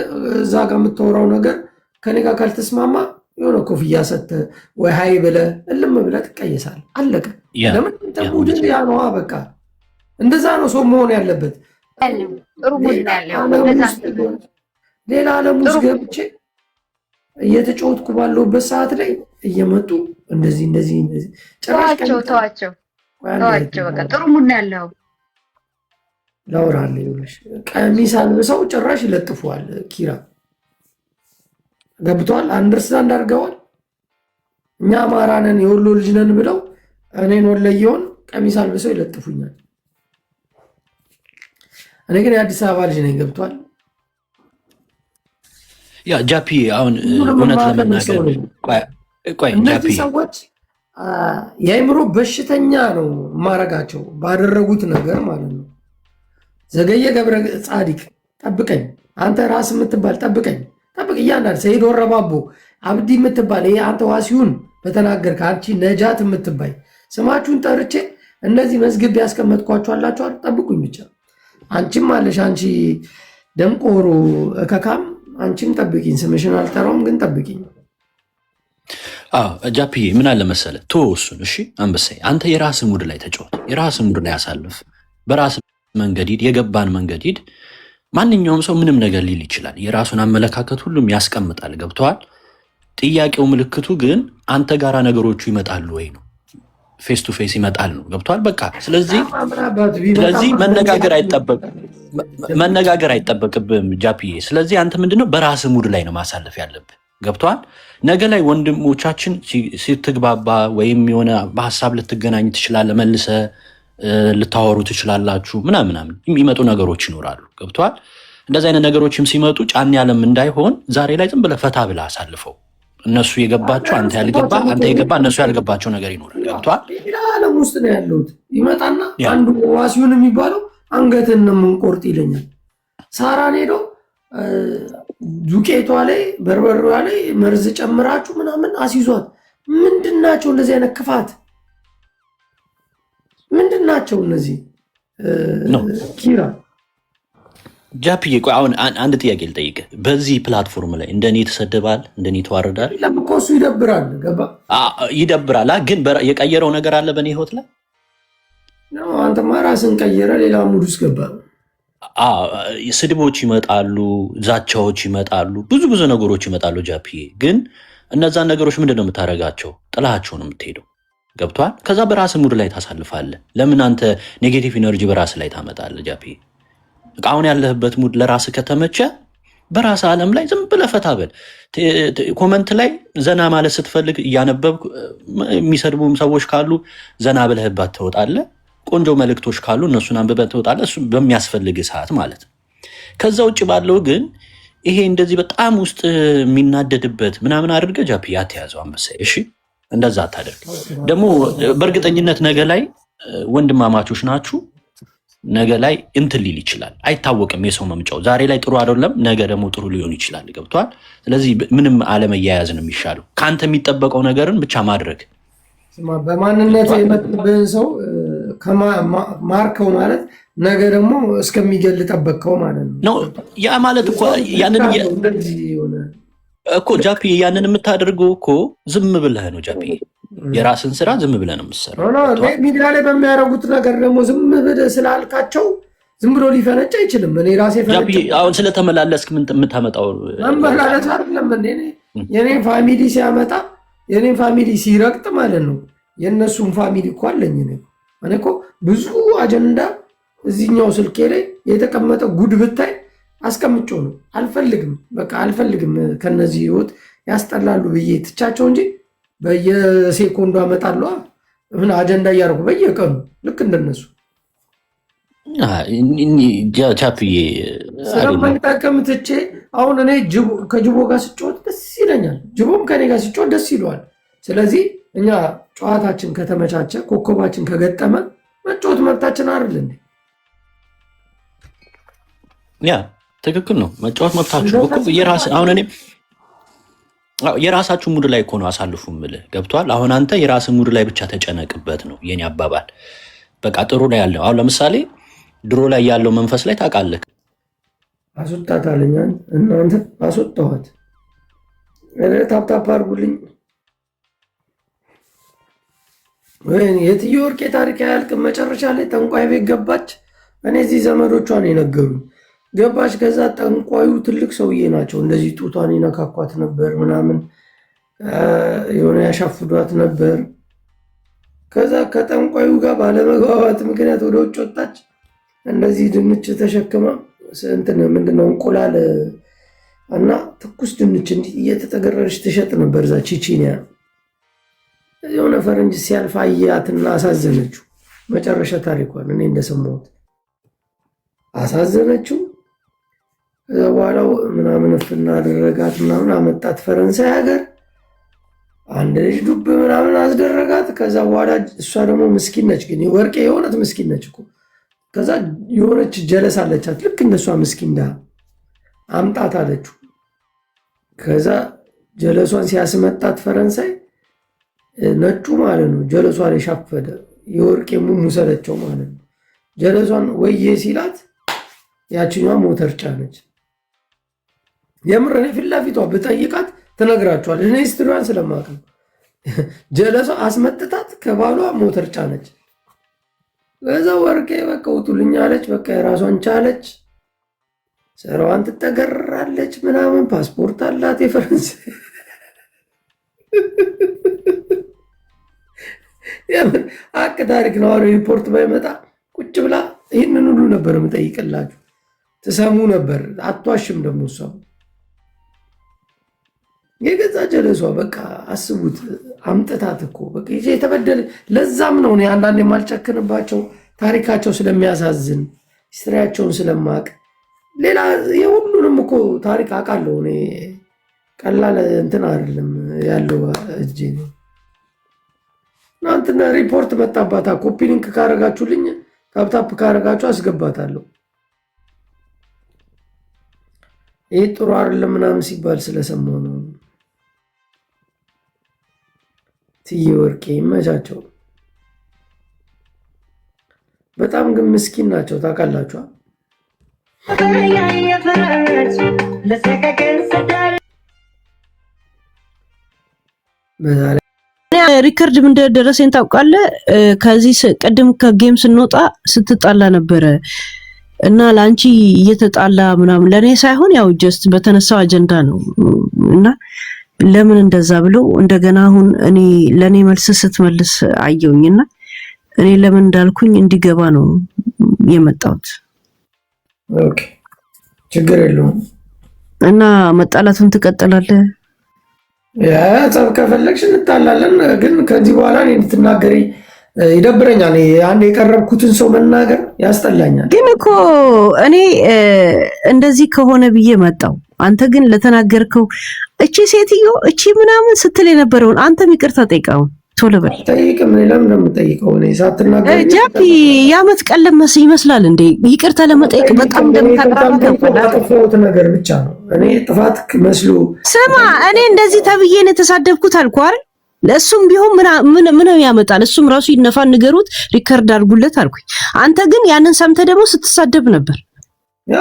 እዛ ጋር የምታወራው ነገር ከኔ ጋር ካልተስማማ የሆነ ኮፍያ ሰጥተህ ወይ ሀይ ብለህ እልም ብለህ ትቀየሳለህ። አለቀ። ለምን ሙድህ ያ ነዋ። በቃ እንደዛ ነው ሰው መሆን ያለበት። ሌላ ዓለም ውስጥ ገብቼ እየተጫወትኩ ባለሁበት ሰዓት ላይ እየመጡ እንደዚህ ተዋቸው በቃ ጥሩ ሙድ ነው ያለው። ላውራለሁ ይኸውልሽ ቀሚስ አልብሰው ጭራሽ ይለጥፉዋል። ኪራ ገብቷል። አንደርስታንድ አድርገዋል። እኛ አማራ ነን የወሎ ልጅ ነን ብለው እኔን ወለየውን ቀሚስ አልብሰው ይለጥፉኛል። እኔ ግን የአዲስ አበባ ልጅ ነኝ። ገብቷል። ያ ጃፒ አሁን እውነት ለመናገር እነዚህ ሰዎች የአእምሮ በሽተኛ ነው ማረጋቸው ባደረጉት ነገር ማለት ነው። ዘገየ ገብረ ጻዲቅ ጠብቀኝ፣ አንተ ራስ የምትባል ጠብቅ እያንዳንድ ሰይድ ወረባቦ አብዲ የምትባል ይሄ አንተ ዋሲሁን በተናገርክ አንቺ ነጃት የምትባይ ስማችሁን ጠርቼ እነዚህ መዝግብ ያስቀመጥኳችሁ አላችኋል። ጠብቁኝ ብቻ። አንቺም አለሽ አንቺ ደንቆሮ እከካም አንቺም ጠብቂኝ። ስምሽን አልጠራውም ግን ጠብቂኝ። ጃፒ ምን አለ መሰለህ እሱን እሺ አንበሳይ አንተ የራስህ ሙድ ላይ ተጫወት፣ የራስህ ሙድ ላይ አሳልፍ፣ በራስህ መንገድ ሂድ፣ የገባን መንገድ ሂድ። ማንኛውም ሰው ምንም ነገር ሊል ይችላል። የራሱን አመለካከት ሁሉም ያስቀምጣል። ገብተዋል። ጥያቄው ምልክቱ ግን አንተ ጋራ ነገሮቹ ይመጣሉ ወይ ነው። ፌስ ቱ ፌስ ይመጣል ነው። ገብተዋል። በቃ ስለዚህ መነጋገር አይጠበቅብህም ጃፒዬ። ስለዚህ አንተ ምንድነው በራስህ ሙድ ላይ ነው ማሳለፍ ያለብህ። ገብተዋል። ነገ ላይ ወንድሞቻችን ስትግባባ ወይም የሆነ በሀሳብ ልትገናኝ ትችላለህ፣ መልሰ ልታወሩ ትችላላችሁ ምናምን የሚመጡ ነገሮች ይኖራሉ። ገብተዋል። እንደዚህ አይነት ነገሮችም ሲመጡ ጫን ያለም እንዳይሆን ዛሬ ላይ ዝም ብለህ ፈታ ብለህ አሳልፈው። እነሱ የገባቸው አንተ ያልገባ፣ አንተ የገባ እነሱ ያልገባቸው ነገር ይኖራል። ገብተዋል። ሌላ ዓለም ውስጥ ነው ያለሁት። ይመጣና አንዱ ዋሲሁን የሚባለው አንገትን ነው የምንቆርጥ ይለኛል። ሳራን ሄዶ ዱቄቷ ላይ በርበሬዋ ላይ መርዝ ጨምራችሁ ምናምን አስይዟት። ምንድናቸው እንደዚህ አይነት ክፋት? ምንድናቸው እነዚህ? ኪራ ጃፒዬ ቆይ አሁን አንድ ጥያቄ ልጠይቅህ። በዚህ ፕላትፎርም ላይ እንደኔ ተሰደባል፣ እንደኔ ተዋርዳል። ለምን እኮ እሱ ይደብራል። ገባ ይደብራል። ግን የቀየረው ነገር አለ በእኔ ህይወት ላይ? አንተማ ራስን ቀየረ፣ ሌላ ሙድ ውስጥ ገባ። ስድቦች ይመጣሉ፣ ዛቻዎች ይመጣሉ፣ ብዙ ነገሮች ይመጣሉ። ጃፒዬ ግን እነዛን ነገሮች ምንድን ነው የምታደርጋቸው? ጥላቸው ነው የምትሄደው። ገብቷል። ከዛ በራስ ሙድ ላይ ታሳልፋለህ። ለምን አንተ ኔጌቲቭ ኢነርጂ በራስ ላይ ታመጣለህ? ጃፒዬ አሁን ያለህበት ሙድ ለራስ ከተመቸ በራስ ዓለም ላይ ዝም ብለህ ፈታ በል። ኮመንት ላይ ዘና ማለት ስትፈልግ እያነበብክ የሚሰድቡም ሰዎች ካሉ ዘና ብለህባት ትወጣለህ። ቆንጆ መልእክቶች ካሉ እነሱን አንብበህ ትወጣለህ። እሱ በሚያስፈልግ ሰዓት ማለት ነው። ከዛ ውጭ ባለው ግን ይሄ እንደዚህ በጣም ውስጥ የሚናደድበት ምናምን አድርገህ ጃፒ አትያዘው አንበሳዬ። እሺ እንደዛ አታደርግ። ደግሞ በእርግጠኝነት ነገ ላይ ወንድማማቾች ናችሁ። ነገ ላይ እንትን ሊል ይችላል፣ አይታወቅም የሰው መምጫው። ዛሬ ላይ ጥሩ አይደለም፣ ነገ ደግሞ ጥሩ ሊሆን ይችላል። ገብቷል። ስለዚህ ምንም አለመያያዝ ነው የሚሻለው። ከአንተ የሚጠበቀው ነገርን ብቻ ማድረግ። በማንነት የመጡብህን ሰው ማርከው ማለት ነገ ደግሞ እስከሚገል ጠበቅከው ማለት ነው። ያ ማለት እኮ ያንን እኮ ጃፒ ያንን የምታደርገው እኮ ዝም ብለህ ነው ጃፒ። የራስን ስራ ዝም ብለህ ነው የምትሰራው። ሚዲያ ላይ በሚያደርጉት ነገር ደግሞ ዝም ብለህ ስላልካቸው ዝም ብሎ ሊፈነጭ አይችልም። እኔ ራሴ አሁን ስለተመላለስክ ምን የምታመጣው መመላለስ አይደለም እንዴ? የኔን ፋሚሊ ሲያመጣ የኔን ፋሚሊ ሲረግጥ ማለት ነው። የእነሱን ፋሚሊ እኮ አለኝ። እኔ እኮ ብዙ አጀንዳ እዚህኛው ስልኬ ላይ የተቀመጠ ጉድ ብታይ አስቀምጮ ነው። አልፈልግም፣ በቃ አልፈልግም። ከነዚህ ህይወት ያስጠላሉ ብዬ ትቻቸው እንጂ በየሴኮንዱ አመጣለሁ። ምን አጀንዳ እያደረጉ በየቀኑ ልክ እንደነሱ ቻፕዬ ስለማይጠቀም ትቼ አሁን እኔ ከጅቦ ጋር ስጫወት ደስ ይለኛል፣ ጅቦም ከኔ ጋር ሲጫወት ደስ ይለዋል። ስለዚህ እኛ ጨዋታችን ከተመቻቸ ኮከባችን ከገጠመ መጫወት መብታችን አይደል? ያ ትክክል ነው። መጫወት መብታችሁ አሁን እኔ የራሳችሁ ሙድ ላይ እኮ ነው አሳልፉ የምልህ ገብቷል። አሁን አንተ የራስህ ሙድ ላይ ብቻ ተጨነቅበት ነው የኔ አባባል። በቃ ጥሩ ላይ ያለው አሁን ለምሳሌ ድሮ ላይ ያለው መንፈስ ላይ ታውቃለህ። አስወጣት አለኝ። እናንተ አስወጣኋት። ታፕታፕ አድርጉልኝ። የትዬ ወርቄ ታሪክ አያልቅም። መጨረሻ ላይ ጠንቋይ ቤት ገባች። እኔ እዚህ ዘመዶቿን የነገሩኝ ገባች። ከዛ ጠንቋዩ ትልቅ ሰውዬ ናቸው። እንደዚህ ጡቷን ይነካኳት ነበር ምናምን የሆነ ያሻፍዷት ነበር። ከዛ ከጠንቋዩ ጋር ባለመግባባት ምክንያት ወደ ውጭ ወጣች። እንደዚህ ድንች ተሸክማ እንትን ምንድነው እንቁላል እና ትኩስ ድንች እንዲህ እየተጠገረረች ትሸጥ ነበር እዛ ቺቺኒያ። የሆነ ፈረንጅ ሲያልፍ አያትና አሳዘነችው። መጨረሻ ታሪኳን እኔ እንደሰማሁት አሳዘነችው። ከዛ በኋላው ምናምን እፍና አደረጋት ምናምን አመጣት ፈረንሳይ ሀገር። አንድ ልጅ ዱብ ምናምን አስደረጋት። ከዛ በኋላ እሷ ደግሞ ምስኪን ነች፣ ግን ወርቄ የሆነት ምስኪን ነች እኮ። ከዛ የሆነች ጀለስ አለቻት ልክ እንደሷ ምስኪን ዳ አምጣት አለችው። ከዛ ጀለሷን ሲያስመጣት ፈረንሳይ ነጩ ማለት ነው ጀለሷ ላይ ሻፈደ። የወርቄ ሙሙ ሰለቸው ማለት ነው። ጀለሷን ወዬ ሲላት ያችኛዋ ሞተር ጫነች። የምር እኔ ፊት ለፊቷ ብጠይቃት ትነግራቸዋለች። እኔ ስትሪዋን ስለማውቅ ነው። ጀለሷ አስመጥታት ከባሏ ሞተር ጫነች። በዛ ወርቄ በቃ ውጡልኝ አለች። በቃ የራሷን ቻለች። ስራዋን ትጠገራለች ምናምን። ፓስፖርት አላት የፈረንሳይ። የምር አቅ ታሪክ ነው። ሪፖርት ባይመጣ ቁጭ ብላ ይህንን ሁሉ ነበር የምጠይቅላችሁ። ትሰሙ ነበር። አቷሽም ደግሞ እሷ የገዛ ጀለሷ በቃ አስቡት። አምጥታት እኮ በቃ የተበደለ። ለዛም ነው እኔ አንዳንድ የማልጨክንባቸው ታሪካቸው ስለሚያሳዝን ሂስትሪያቸውን ስለማቅ። ሌላ የሁሉንም እኮ ታሪክ አውቃለሁ እኔ። ቀላል እንትን አይደለም ያለው እጄ ነው። እናንተና ሪፖርት መጣባታ። ኮፒ ሊንክ ካረጋችሁልኝ ታፕታፕ ካረጋችሁ አስገባታለሁ። ይህ ጥሩ አይደለም ምናምን ሲባል ስለሰማሁ ነው። ትዬ ወርቄ ይመቻቸው። በጣም ግን ምስኪን ናቸው ታውቃላችሁ። ሪከርድ ምን እንደደረሰኝ ታውቃለህ? ከዚህ ቅድም ከጌም ስንወጣ ስትጣላ ነበረ እና ለአንቺ እየተጣላ ምናምን ለእኔ ሳይሆን ያው ጀስት በተነሳው አጀንዳ ነው እና ለምን እንደዛ ብሎ እንደገና አሁን እኔ ለእኔ መልስ ስትመልስ አየውኝና እኔ ለምን እንዳልኩኝ እንዲገባ ነው የመጣሁት። ኦኬ ችግር የለውም። እና መጣላቱን ትቀጥላለህ? ያ ጸብ ከፈለግሽ እንጣላለን፣ ግን ከዚህ በኋላ እኔ እንድትናገሪ ይደብረኛል። አንድ የቀረብኩትን ሰው መናገር ያስጠላኛል። ግን እኮ እኔ እንደዚህ ከሆነ ብዬ መጣው። አንተ ግን ለተናገርከው እቺ ሴትዮ እቺ ምናምን ስትል የነበረውን አንተም ይቅርታ ጠይቀው ቶሎ በል። ጠይቅም ለምን እንደምጠይቀው እኔ ሳትናገር ጃፒ ያመት ቀለም ይመስላል እንዴ? ይቅርታ ለመጠየቅ በጣም እንደምታጠፋው ነገር ብቻ ነው። እኔ ጥፋት መስሎ ስማ፣ እኔ እንደዚህ ተብዬ ነው የተሳደብኩት አልኩ አይደል? ለሱም ቢሆን ምን ያመጣል? እሱም ራሱ ይነፋ ንገሩት፣ ሪከርድ አድርጉለት አልኩኝ። አንተ ግን ያንን ሰምተህ ደግሞ ስትሳደብ ነበር። ያ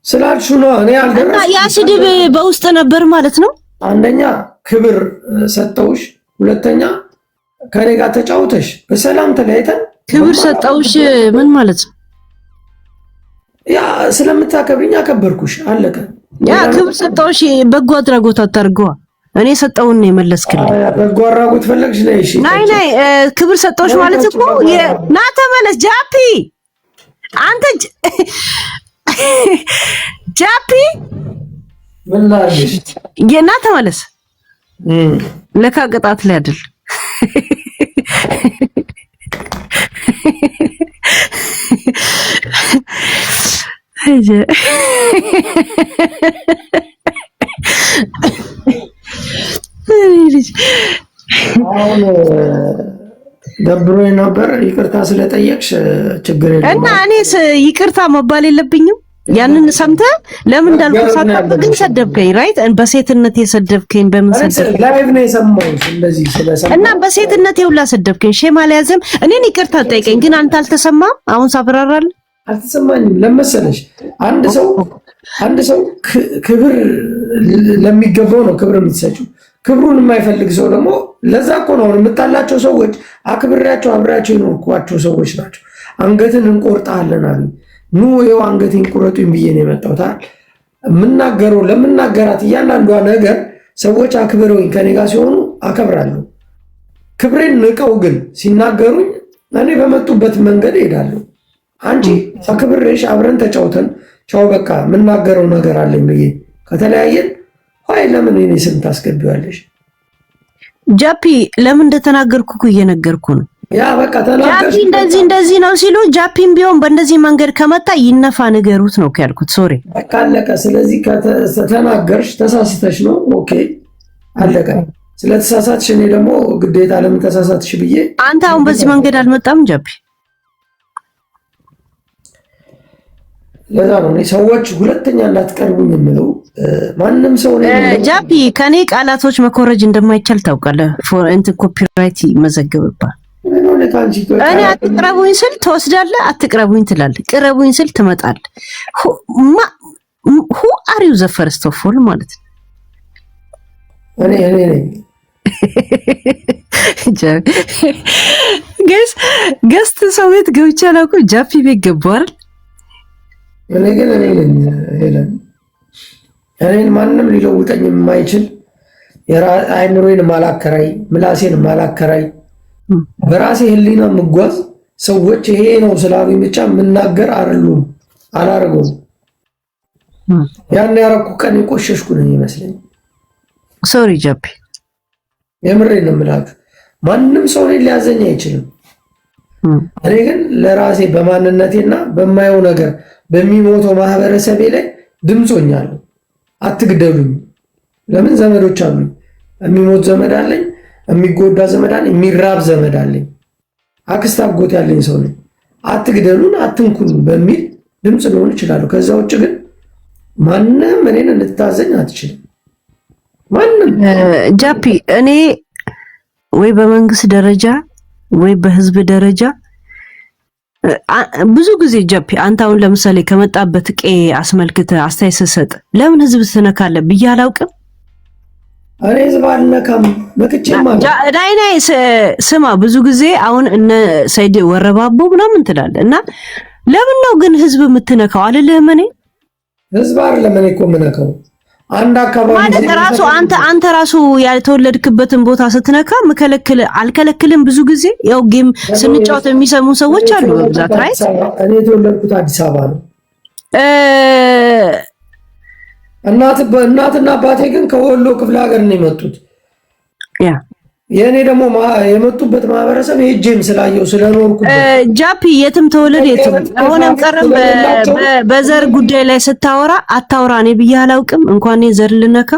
ስላልሹ ነው እኔ አልደረስኩም። ያ ስድብ በውስጥ ነበር ማለት ነው። አንደኛ ክብር ሰጠውሽ ሁለተኛ ከኔ ጋር ተጫውተሽ በሰላም ተለያይተን ክብር ሰጠውሽ ምን ማለት ነው? ያ ስለምታከብሪኝ አከበርኩሽ፣ አለቀ። ያ ክብር ሰጠውሽ በጎ አድራጎት አታርገዋ። እኔ ሰጠውን ነው የመለስክልኝ። በጎ አድራጎት ፈለግሽ ነው? እሺ ናይ ክብር ሰጠውሽ ማለት እኮ ና ተመለስ ጃፒ፣ አንተ ጃፒ ምን ላድርግሽ? ና ተመለስ። ለካ ቅጣት ላይ አይደል አሁን ደብሮኝ ነበር። ይቅርታ ስለጠየቅሽ ችግር የለም እና እኔስ ይቅርታ መባል የለብኝም። ያንን ሰምተህ ለምን እንዳልኩ ሳታውቅ ግን ሰደብከኝ። ራይት በሴትነት የሰደብከኝ በምን ሰደብከኝ? ላይቭ ነው የሰማሁት እንደዚህ ስለሰማሁ እና በሴትነት ይውላ ሰደብከኝ። ሼም አልያዘም። እኔን ይቅርታ ጠይቀኝ። ግን አንተ አልተሰማም። አሁን ሳብራራለህ አልተሰማኝም። ለመሰለሽ አንድ ሰው ክብር ለሚገባው ነው ክብር የምትሰጪው። ክብሩን የማይፈልግ ሰው ደግሞ ለዛ እኮ ነው የምጣላቸው ሰዎች አክብሬያቸው አብሬያቸው የኖርኳቸው ሰዎች ናቸው። አንገትን እንቆርጣለን አሉ። ኑ ይኸው አንገቴን ቁረጡኝ ብዬ ነው የመጣሁት። የምናገረው ለምናገራት እያንዳንዷ ነገር ሰዎች አክብረውኝ ከኔ ጋር ሲሆኑ አከብራለሁ። ክብሬን ንቀው ግን ሲናገሩኝ እኔ በመጡበት መንገድ እሄዳለሁ። አንቺ አክብሬሽ አብረን ተጫውተን ቻው በቃ የምናገረው ነገር አለኝ ብዬ ከተለያየን ሆይ ለምን እኔ ስም ታስገቢዋለሽ? ጃፒ ለምን እንደተናገርኩ እኮ እየነገርኩ ነው። ያ በቃ ተናገርሽ። ጃፒ እንደዚህ ነው ሲሉ ጃፒም ቢሆን በእንደዚህ መንገድ ከመጣ ይነፋ ንገሩት ነው ያልኩት። ሶሪ በቃ አለቀ። ስለዚህ ከተናገርሽ ተሳስተሽ ነው። ኦኬ አለቀ። ስለተሳሳትሽ እኔ ደግሞ ግዴታ ለምን ተሳሳትሽ ብዬ አንተ አሁን በዚህ መንገድ አልመጣም ጃፒ። ለዛ ነው ሰዎች ሁለተኛ እንዳትቀርቡኝ የምለው። ማንም ሰው ጃፒ ከኔ ቃላቶች መኮረጅ እንደማይቻል ታውቃለህ። ፎር እንት ኮፒራይት ይመዘገብባል። እኔ አትቅረቡኝ ስል ትወስዳለህ፣ አትቅረቡኝ ትላለህ። ቅረቡኝ ስል ትመጣለህ። ሁ አር ዩ ዘ ፈርስት ኦፍ ኦል ማለት ነው። እኔ ነኝ ገስት ሰው ቤት ገብቼ አላውቅም። ጃፒ ቤት ገባሁ አይደል? እኔ ግን እኔን ማንም ሊለውጠኝ የማይችል አይምሮዬን ማላከራይ ምላሴን ማላከራይ በራሴ ህሊና የምጓዝ ሰዎች ይሄ ነው ስላሉኝ ብቻ የምናገር አይደሉም። አላረገውም። ያን ያረኩ ቀን የቆሸሽኩ ነኝ ይመስለኝ። ሶሪ ጃፒ፣ የምሬን ነው የምላችሁ። ማንም ሰው እኔን ሊያዘኝ አይችልም። እኔ ግን ለራሴ በማንነቴና በማየው ነገር በሚሞተው ማህበረሰቤ ላይ ድምጾኛለሁ። አትግደሉኝ። ለምን ዘመዶች አሉኝ። የሚሞት ዘመድ አለኝ፣ የሚጎዳ ዘመድ አለኝ፣ የሚራብ ዘመድ አለኝ። አክስት አጎት ያለኝ ሰው ነኝ። አትግደሉን፣ አትንኩን በሚል ድምፅ ሊሆን ይችላሉ። ከዛ ውጭ ግን ማንም እኔን እንድታዘኝ አትችልም። ማንም ጃፒ፣ እኔ ወይ በመንግስት ደረጃ ወይ በህዝብ ደረጃ ብዙ ጊዜ ጃፒ አንተ አሁን ለምሳሌ ከመጣበት ቄ አስመልክተህ አስተያየት ስትሰጥ ለምን ህዝብ ትነካለህ ብዬ አላውቅም። እኔ ህዝብ አልነካም። መክቼማ ዳይናይ ስማ፣ ብዙ ጊዜ አሁን እነ ሰይድ ወረባቦ ምናምን ትላለህ እና ለምን ነው ግን ህዝብ የምትነካው አልልህም። እኔ ህዝብ አይደለም እኔ እኮ የምነካው አንድ አካባቢ ማለት ራሱ አንተ ራሱ ያልተወለድክበትን ቦታ ስትነካ አልከለክልም። ብዙ ጊዜ ያው ጌም ስንጫወት የሚሰሙ ሰዎች አሉ በብዛት ራይት። እኔ የተወለድኩት አዲስ አበባ ነው። እናትና አባቴ ግን ከወሎ ክፍለ ሀገር ነው የመጡት። ያ የእኔ ደግሞ የመጡበት ማህበረሰብ ሄጄም ስላየው ስለኖርኩበት ጃፒ የትም ተወለድ የትም አሁንም ቀረም በዘር ጉዳይ ላይ ስታወራ አታውራ። እኔ ብዬ አላውቅም እንኳን እኔ ዘር ልነካ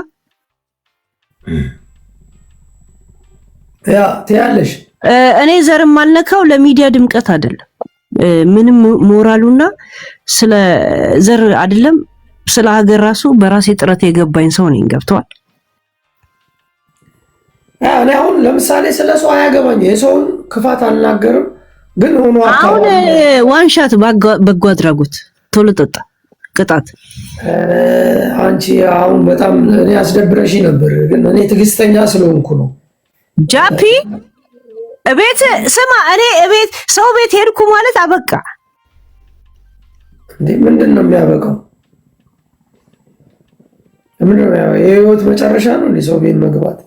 ትያለሽ። እኔ ዘርም አልነካው ለሚዲያ ድምቀት አይደለም። ምንም ሞራሉና ስለ ዘር አይደለም ስለ ሀገር ራሱ በራሴ ጥረት የገባኝ ሰው ነኝ። ገብቷል። እኔ አሁን ለምሳሌ ስለ ሰው አያገባኝ፣ የሰውን ክፋት አልናገርም። ግን ሆኖ አሁን ዋንሻት በጎ አድራጎት ቶሎ ጠጣ ቅጣት። አንቺ አሁን በጣም እኔ አስደብረሽ ነበር፣ ግን እኔ ትዕግስተኛ ስለሆንኩ ነው። ጃፒ እቤት ስማ፣ እኔ እቤት ሰው ቤት ሄድኩ ማለት አበቃ እንዴ? ምንድን ነው የሚያበቃው? የህይወት መጨረሻ ነው እንዴ ሰው ቤት መግባት?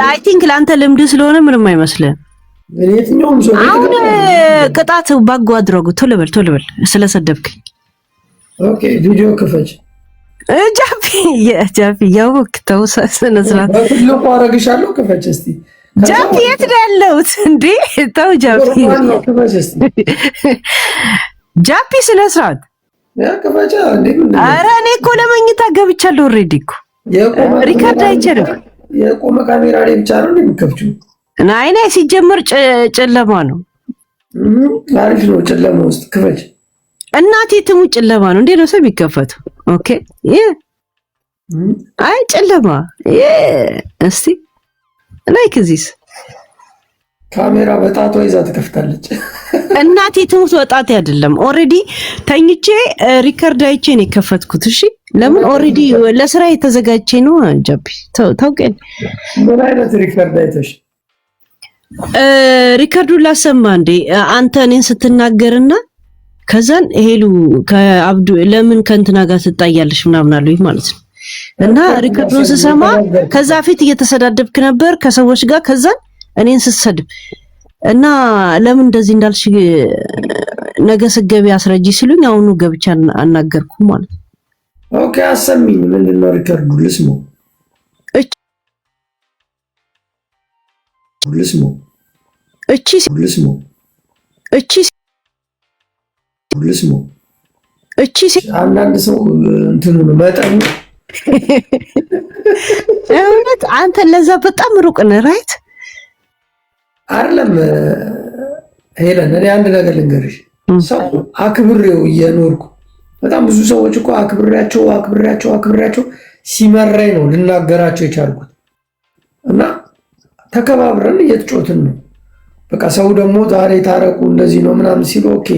አይ ቲንክ ለአንተ ልምድ ስለሆነ ምንም አይመስልም። የትኛውም ሰው ቤት አሁን ቅጣት ባጓ አድርጉ። ቶሎ በል ስለሰደብከኝ። ኦኬ ቪዲዮ ክፈች ጃፒ ያውክ ተውሳሰነ ስራት በትልቁ አረግሻለሁ። ክፈች እስቲ ጃፒ። የት ነው ያለሁት እንዴ? ተው ጃፒ ክፈች እስቲ ጃፒ ስለ ስራት ያ ክፈች እንዴ። ምን ኧረ እኔ እኮ ለመኝታ ገብቻለሁ። ኦልሬዲ እኮ ሪካርድ አይችልም። የቆመ ካሜራ ላይ ብቻ ነው እንደምከፍችው። ናይ ሲጀመር ጨለማ ነው። አሪፍ ነው ጨለማ ውስጥ ክፈች። እናቴ ትሙ ጨለማ ነው። እንዴ ነው ሰው የሚከፈተው? ኦኬ አይ ጨለማ እስቲ ላይክ ዚስ ካሜራ በጣቷ ይዛ ትከፍታለች። እናቴ ትሙት ወጣት አይደለም። ኦሬዲ ተኝቼ ሪከርድ አይቼ ነው የከፈትኩት። እሺ ለምን ኦሬዲ ለስራ የተዘጋጀ ነው። ጃፒ ታውቀኝ። ምን አይነት ሪከርድ አይተሽ? ሪከርዱን ላሰማ እንዴ አንተ እኔን ስትናገርና ከዛን ሄሉ ከአብዱ ለምን ከእንትና ጋር ትጣያለሽ ምናምን አሉኝ ማለት ነው። እና ሪከርዱን ስሰማ ከዛ ፊት እየተሰዳደብክ ነበር ከሰዎች ጋር ከዛን እኔን ስትሰድብ እና ለምን እንደዚህ እንዳልሽ ነገ ስገቢ አስረጂ ሲሉኝ አሁኑ ገብቻ አናገርኩ ማለት ነው። ኦኬ አሰሚኝ። ምንድነው ሪከርዱ? ልስሙ እቺ አንዳንድ ሰው እንትኑ ነው መጠኑ። እውነት አንተ ለዛ በጣም ሩቅ ነህ ራይት አይደለም ሄለን። እኔ አንድ ነገር ልንገርሽ፣ ሰው አክብሬው እየኖርኩ በጣም ብዙ ሰዎች እኮ አክብሬያቸው ሲመራኝ ነው ልናገራቸው የቻልኩት እና ተከባብረን እየተጮትን ነው። በቃ ሰው ደግሞ ዛሬ ታረቁ እንደዚህ ነው ምናምን ሲሉ ኦኬ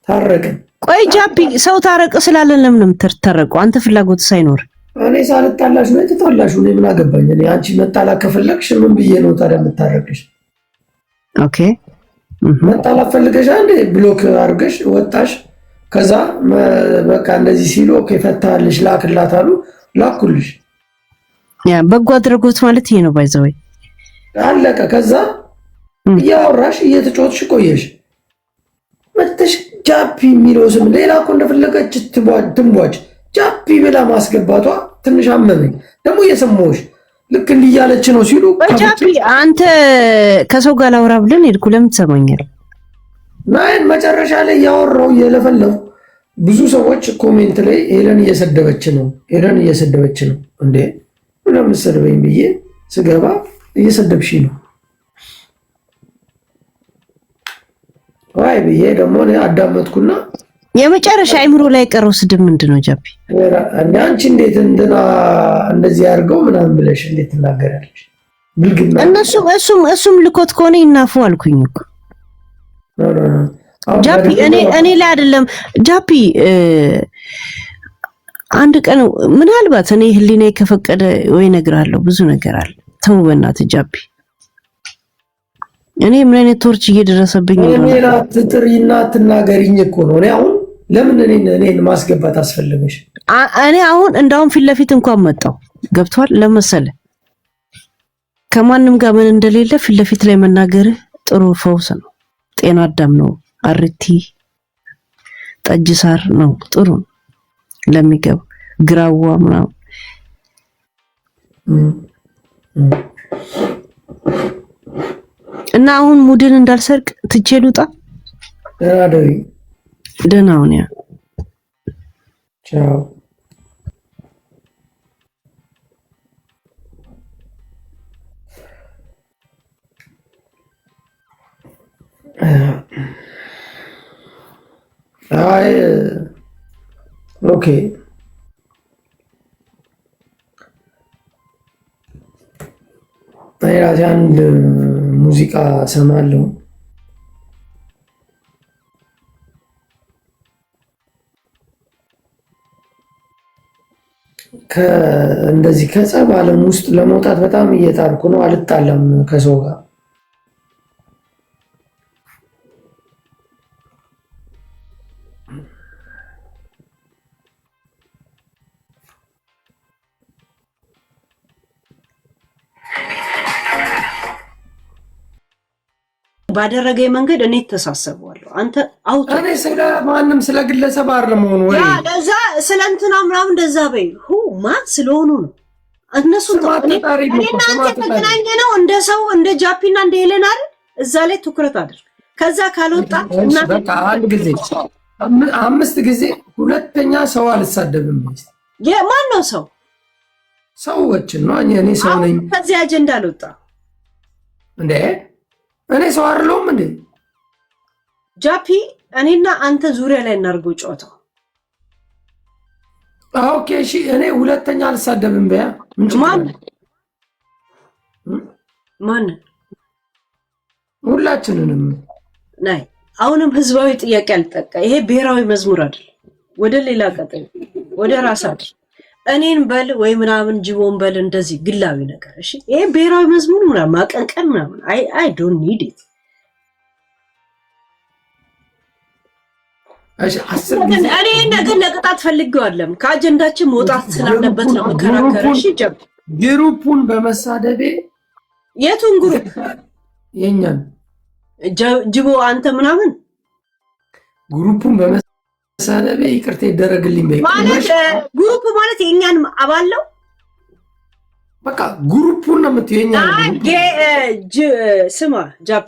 ታረቅን። ቆይ ጃፒ ሰው ታረቅ ስላለን ለምን የምትታረቁ? አንተ ፍላጎት ሳይኖር እኔ ሳልጣላሽ ነው የተጣላሽ። እኔ ምን አገባኝ? እኔ አንቺ መጣላት ከፈለግሽ ምን ብዬ ነው ታዲያ የምታረቅሽ? ኦኬ መጣላት ፈልገሽ አንዴ ብሎክ አድርገሽ ወጣሽ። ከዛ በቃ እንደዚህ ሲሉ ኦኬ ፈታልሽ ላክላት አሉ ላኩልሽ። ያ በጎ አድራጎት ማለት ይሄ ነው። ባይዘወይ አለቀ። ከዛ እያወራሽ እየተጫወትሽ ቆየሽ። መተሽ ጃፒ የሚለው ስም ሌላ እኮ እንደፈለገች ትንቧጭ ጃፒ ብላ ማስገባቷ ትንሽ አመመኝ። ደግሞ እየሰማሁሽ ልክ እንዲህ እያለች ነው ሲሉ ጃፒ አንተ ከሰው ጋር ላውራ ብለን ሄድኩ። ለምን ትሰማኛለህ? ናይን መጨረሻ ላይ እያወራሁ እየለፈለፉ ብዙ ሰዎች ኮሜንት ላይ ሄለን እየሰደበች ነው እንዴ ምንም ሰደበኝ ብዬ ስገባ እየሰደብሽ ነው ወይ ብዬ ደግሞ አዳመጥኩና የመጨረሻ አይምሮ ላይ ቀረው ስድብ ምንድነው? ጃፒ አንቺ እንዴት እንደዚህ አድርገው ምናምን ብለሽ እንዴት ትናገራለሽ? ብልግና እሱም ልኮት ከሆነ ይናፉ አልኩኝ እኮ ጃፒ። እኔ ላይ አይደለም ጃፒ። አንድ ቀን ምናልባት እኔ ህሊና ከፈቀደ ወይ እነግርሃለሁ። ብዙ ነገር አለ። ተው በእናትህ ጃፒ። እኔ ምን አይነት ቶርች እየደረሰብኝ ነው? እኔ ትጥሪና ትናገሪኝ እኮ ነው። እኔ አሁን ለምን እኔን ማስገባት አስፈልገሽ? እኔ አሁን እንዳውም ፊት ለፊት እንኳን መጣው ገብቷል ለመሰለ ከማንም ጋር ምን እንደሌለ ፊት ለፊት ላይ መናገር ጥሩ ፈውስ ነው። ጤና አዳም ነው። አርቲ ጠጅ ሳር ነው። ጥሩ ለሚገባ ግራዋ ምናምን እና አሁን ሙድን እንዳልሰርቅ ትቼ ልውጣ። ደህና ሁን። ያ ቻው። አይ ኦኬ ራሴ አንድ ሙዚቃ ሰማለሁ። እንደዚህ ከጸብ ዓለም ውስጥ ለመውጣት በጣም እየጣርኩ ነው። አልጣላም ከሰው ጋር። ባደረገኝ መንገድ እኔ ተሳሰበዋለሁ። አንተ አውቶ እኔ ስለ ማንም ስለ ግለሰብ አይደለም ሆኖ ወይ ያ ለዛ ስለ እንትና ምናምን እንደዛ በይ ማን ስለሆኑ ነው እነሱ ተገናኘ ነው እንደ ሰው እንደ ጃፒና እንደ ሄለን አይደል? እዛ ላይ ትኩረት አድርግ። ከዛ ካልወጣ እና በቃ አንድ ጊዜ 5 ጊዜ ሁለተኛ ሰው አልሳደብም። ማን ነው ሰው? ሰዎችን ነው እኔ ሰው ነኝ። ከዚህ አጀንዳ አልወጣ እንዴ? እኔ ሰው አይደለሁም እንዴ? ጃፒ እኔና አንተ ዙሪያ ላይ እናርገው ጨዋታው። ኦኬ እሺ፣ እኔ ሁለተኛ አልሳደብም። በያ ማን ሁላችንንም ናይ አሁንም ህዝባዊ ጥያቄ አልጠቃ። ይሄ ብሔራዊ መዝሙር አይደል? ወደ ሌላ ቀጥል፣ ወደ ራስ አይደል? እኔን በል ወይ ምናምን ጅቦን በል እንደዚህ ግላዊ ነገር። እሺ ይሄ ብሔራዊ መዝሙር ምናምን ማቀንቀን ምናምን አይ ዶንት ኒድ ኢት። እኔ ነገር ለቅጣት ፈልጌው አይደለም፣ ከአጀንዳችን መውጣት ስላለበት ነው መከራከር። እሺ ግሩፑን በመሳደቤ የቱን ግሩፕ? የኛን ጅቦ አንተ ምናምን ግሩፑን በመሳደቤ ይቅርታ ይደረግልኝ በይ ማለት ግሩፕ ማለት የኛን አባለው በቃ ግሩፑን ነው የምትይው። የኛን ስማ ጃፒ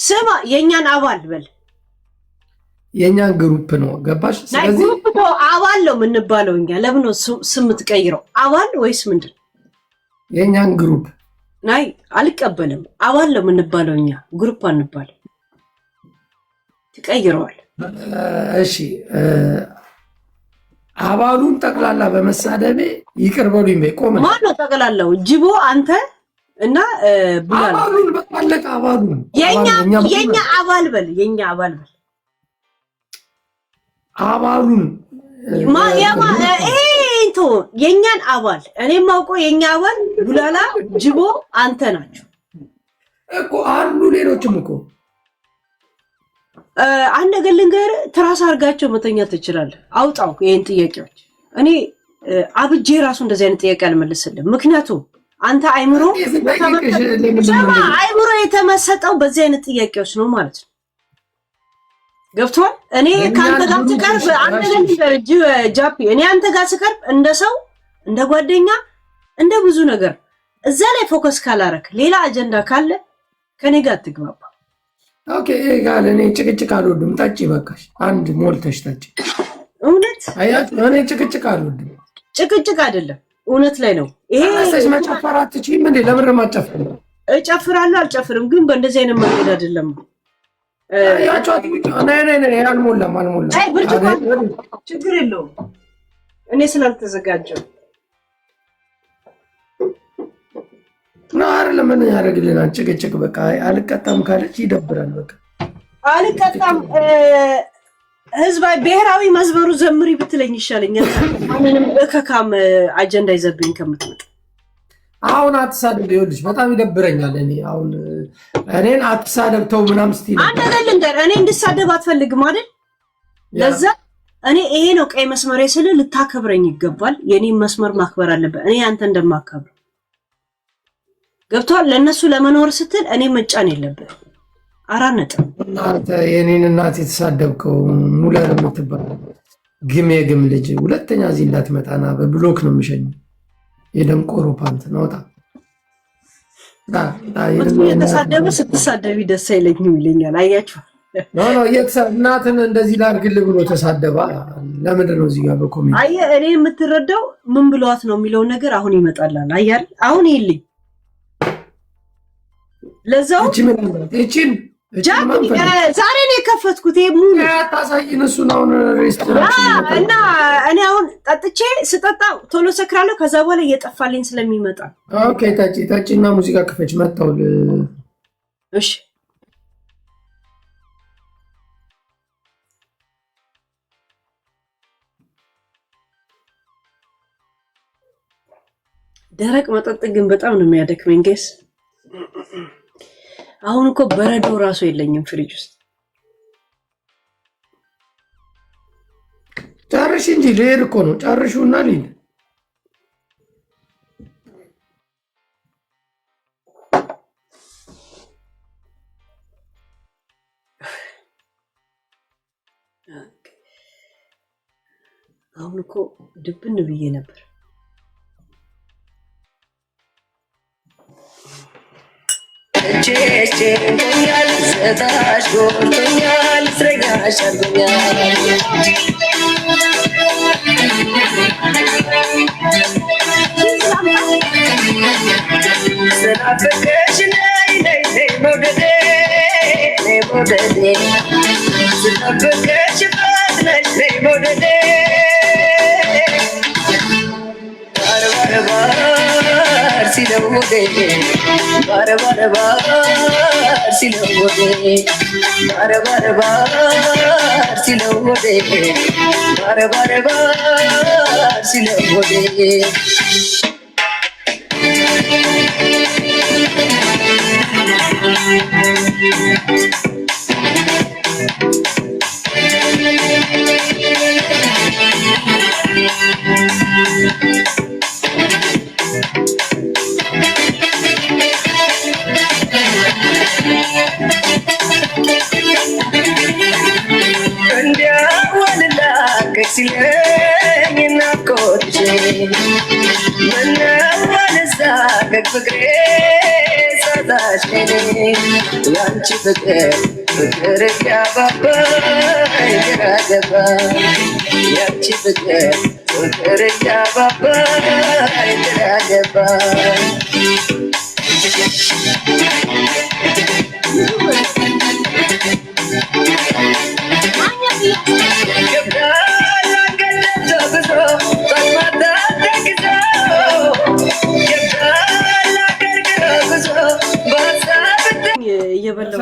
ስማ የኛን አባል በል የኛን ግሩፕ ነው ገባሽ? ስለዚህ ግሩፕ ነው አባል ነው የምንባለው እኛ። ለምን ነው ስም ትቀይረው? አባል ወይስ ምንድን? የኛን ግሩፕ ናይ አልቀበልም። አባል ነው የምንባለው እኛ፣ ግሩፕ አንባል። ትቀይረዋል። እሺ አባሉን ጠቅላላ በመሳደቤ ይቅር በሉኝ በይ። ቆመ ማን ነው ጠቅላላው? ጅቦ አንተ እና ቡላላ አባሉን በቃለቀ አባሉን የኛ አባል በል የኛ አባል በል አባሉን የኛን አባል እኔ ማውቀው የኛ አባል ቡላላ ጅቦ አንተ ናችሁ እኮ አሉ። ሌሎችም እኮ አንድ ነገር ልንገርህ፣ ትራስ አድርጋቸው መተኛት ትችላለህ። አውጣው ይሄን ጥያቄዎች። እኔ አብጄ ራሱ እንደዚህ አይነት ጥያቄ አልመልስልም። ምክንያቱም አንተ አይምሮ የተመሰጠው በዚህ አይነት ጥያቄዎች ነው ማለት ነው። ገብቷል? እኔ ካንተ ጋር ስቀርብ አንተ ለምን ጃፒ እኔ አንተ ጋር ስቀርብ እንደ ሰው እንደ ጓደኛ እንደ ብዙ ነገር እዛ ላይ ፎከስ ካላረክ ሌላ አጀንዳ ካለ ከኔ ጋር አትግባባ። ኦኬ ጋር እኔ ጭቅጭቅ አልወድም። ጠጪ በቃሽ፣ አንድ ሞልተሽ ጠጪ። እውነት አያችሁ፣ እኔ ጭቅጭቅ አልወድም። ጭቅጭቅ አይደለም እውነት ላይ ነው። ይሄ አስተሽ መጨፈር አትችይም እንዴ? ለምን ማጨፈር? እጨፍራለሁ አልጨፍርም፣ ግን በእንደዚህ አይነት መንገድ አይደለም። ያቻት አልሞላም። አይ ብርጭቆ ችግር የለውም እኔ ስላልተዘጋጀው ናር ለምን ያደርግልናል? ጭቅጭቅ በቃ አልቀጣም ካለች ይደብራል። በቃ አልቀጣም። ህዝባዊ ብሔራዊ መዝሙሩ ዘምሪ ብትለኝ ይሻለኛል። ማንንም እከካም አጀንዳ ይዘብኝ ከምትመጣ አሁን አትሳደብ። ይኸውልሽ በጣም ይደብረኛል። እኔ አሁን እኔን አትሳደብ ተው ምናምን ስትይ አንተ ልንገር፣ እኔ እንድሳደብ አትፈልግም አይደል? ለዛ እኔ ይሄ ነው ቀይ መስመሬ ስል ልታከብረኝ ይገባል። የኔን መስመር ማክበር አለበት። እኔ አንተ እንደማከብር ገብቷል። ለነሱ ለመኖር ስትል እኔ መጫን የለብህ። አራነጥ እናንተ የኔን እናት የተሳደብከው ሙለር የምትባል ግም የግም ልጅ ሁለተኛ እዚህ እንዳትመጣና በብሎክ ነው የምሸኘው። የደንቆሮ ፓንት ነውጣ የተሳደበ ስትሳደቢ ደስ አይለኝም ይለኛል። አያችሁ እናትን እንደዚህ ላድርግልህ ብሎ ተሳደባ። ለምንድን ነው እዚህ ጋር በኮሜንት አየህ፣ እኔ የምትረዳው ምን ብለዋት ነው የሚለውን ነገር አሁን ይመጣላል። አያል አሁን ይልኝ ለዛው እቺን ዛሬ ነው የከፈትኩት። ይሄ ሙሉ ታሳይን እሱን አሁን ሬስቶራንት እና እኔ አሁን ጠጥቼ ስጠጣ ቶሎ ሰክራለሁ። ከዛ በኋላ እየጠፋልኝ ስለሚመጣ ኦኬ ታጪና ሙዚቃ ክፈች መጣው። እሺ ደረቅ መጠጥ ግን በጣም ነው የሚያደክመኝ ጋይስ። አሁን እኮ በረዶ ራሱ የለኝም ፍሪጅ ውስጥ። ጨርሽ እንጂ ልሄድ እኮ ነው። ጨርሹና ልሂድ። አሁን እኮ ድብን ብዬ ነበር። ቼቼኛል ስታሽ ጎርቶኛል ስረጋሽ አርጎኛል ስናፍቅሽ ነይ ነይ ነይ መውደዴ ነይ መውደዴ ስናፍቅሽ ፈጥነሽ ነይ መውደዴ ባር ሲለውዴ ባር ሲለውዴ ባር ሲለውዴ ባር ሲለውዴ ሲለኝ ናፍቆትሽ ምነው አልሳቀቅ ፍቅሬ ሳጣሽ ያንቺ ፍቅር ፍቅር ያባባኝ ግራ ገባኝ ያንቺ ፍቅር ፍቅር ያባባኝ ግራ ገባኝ እየበላሁ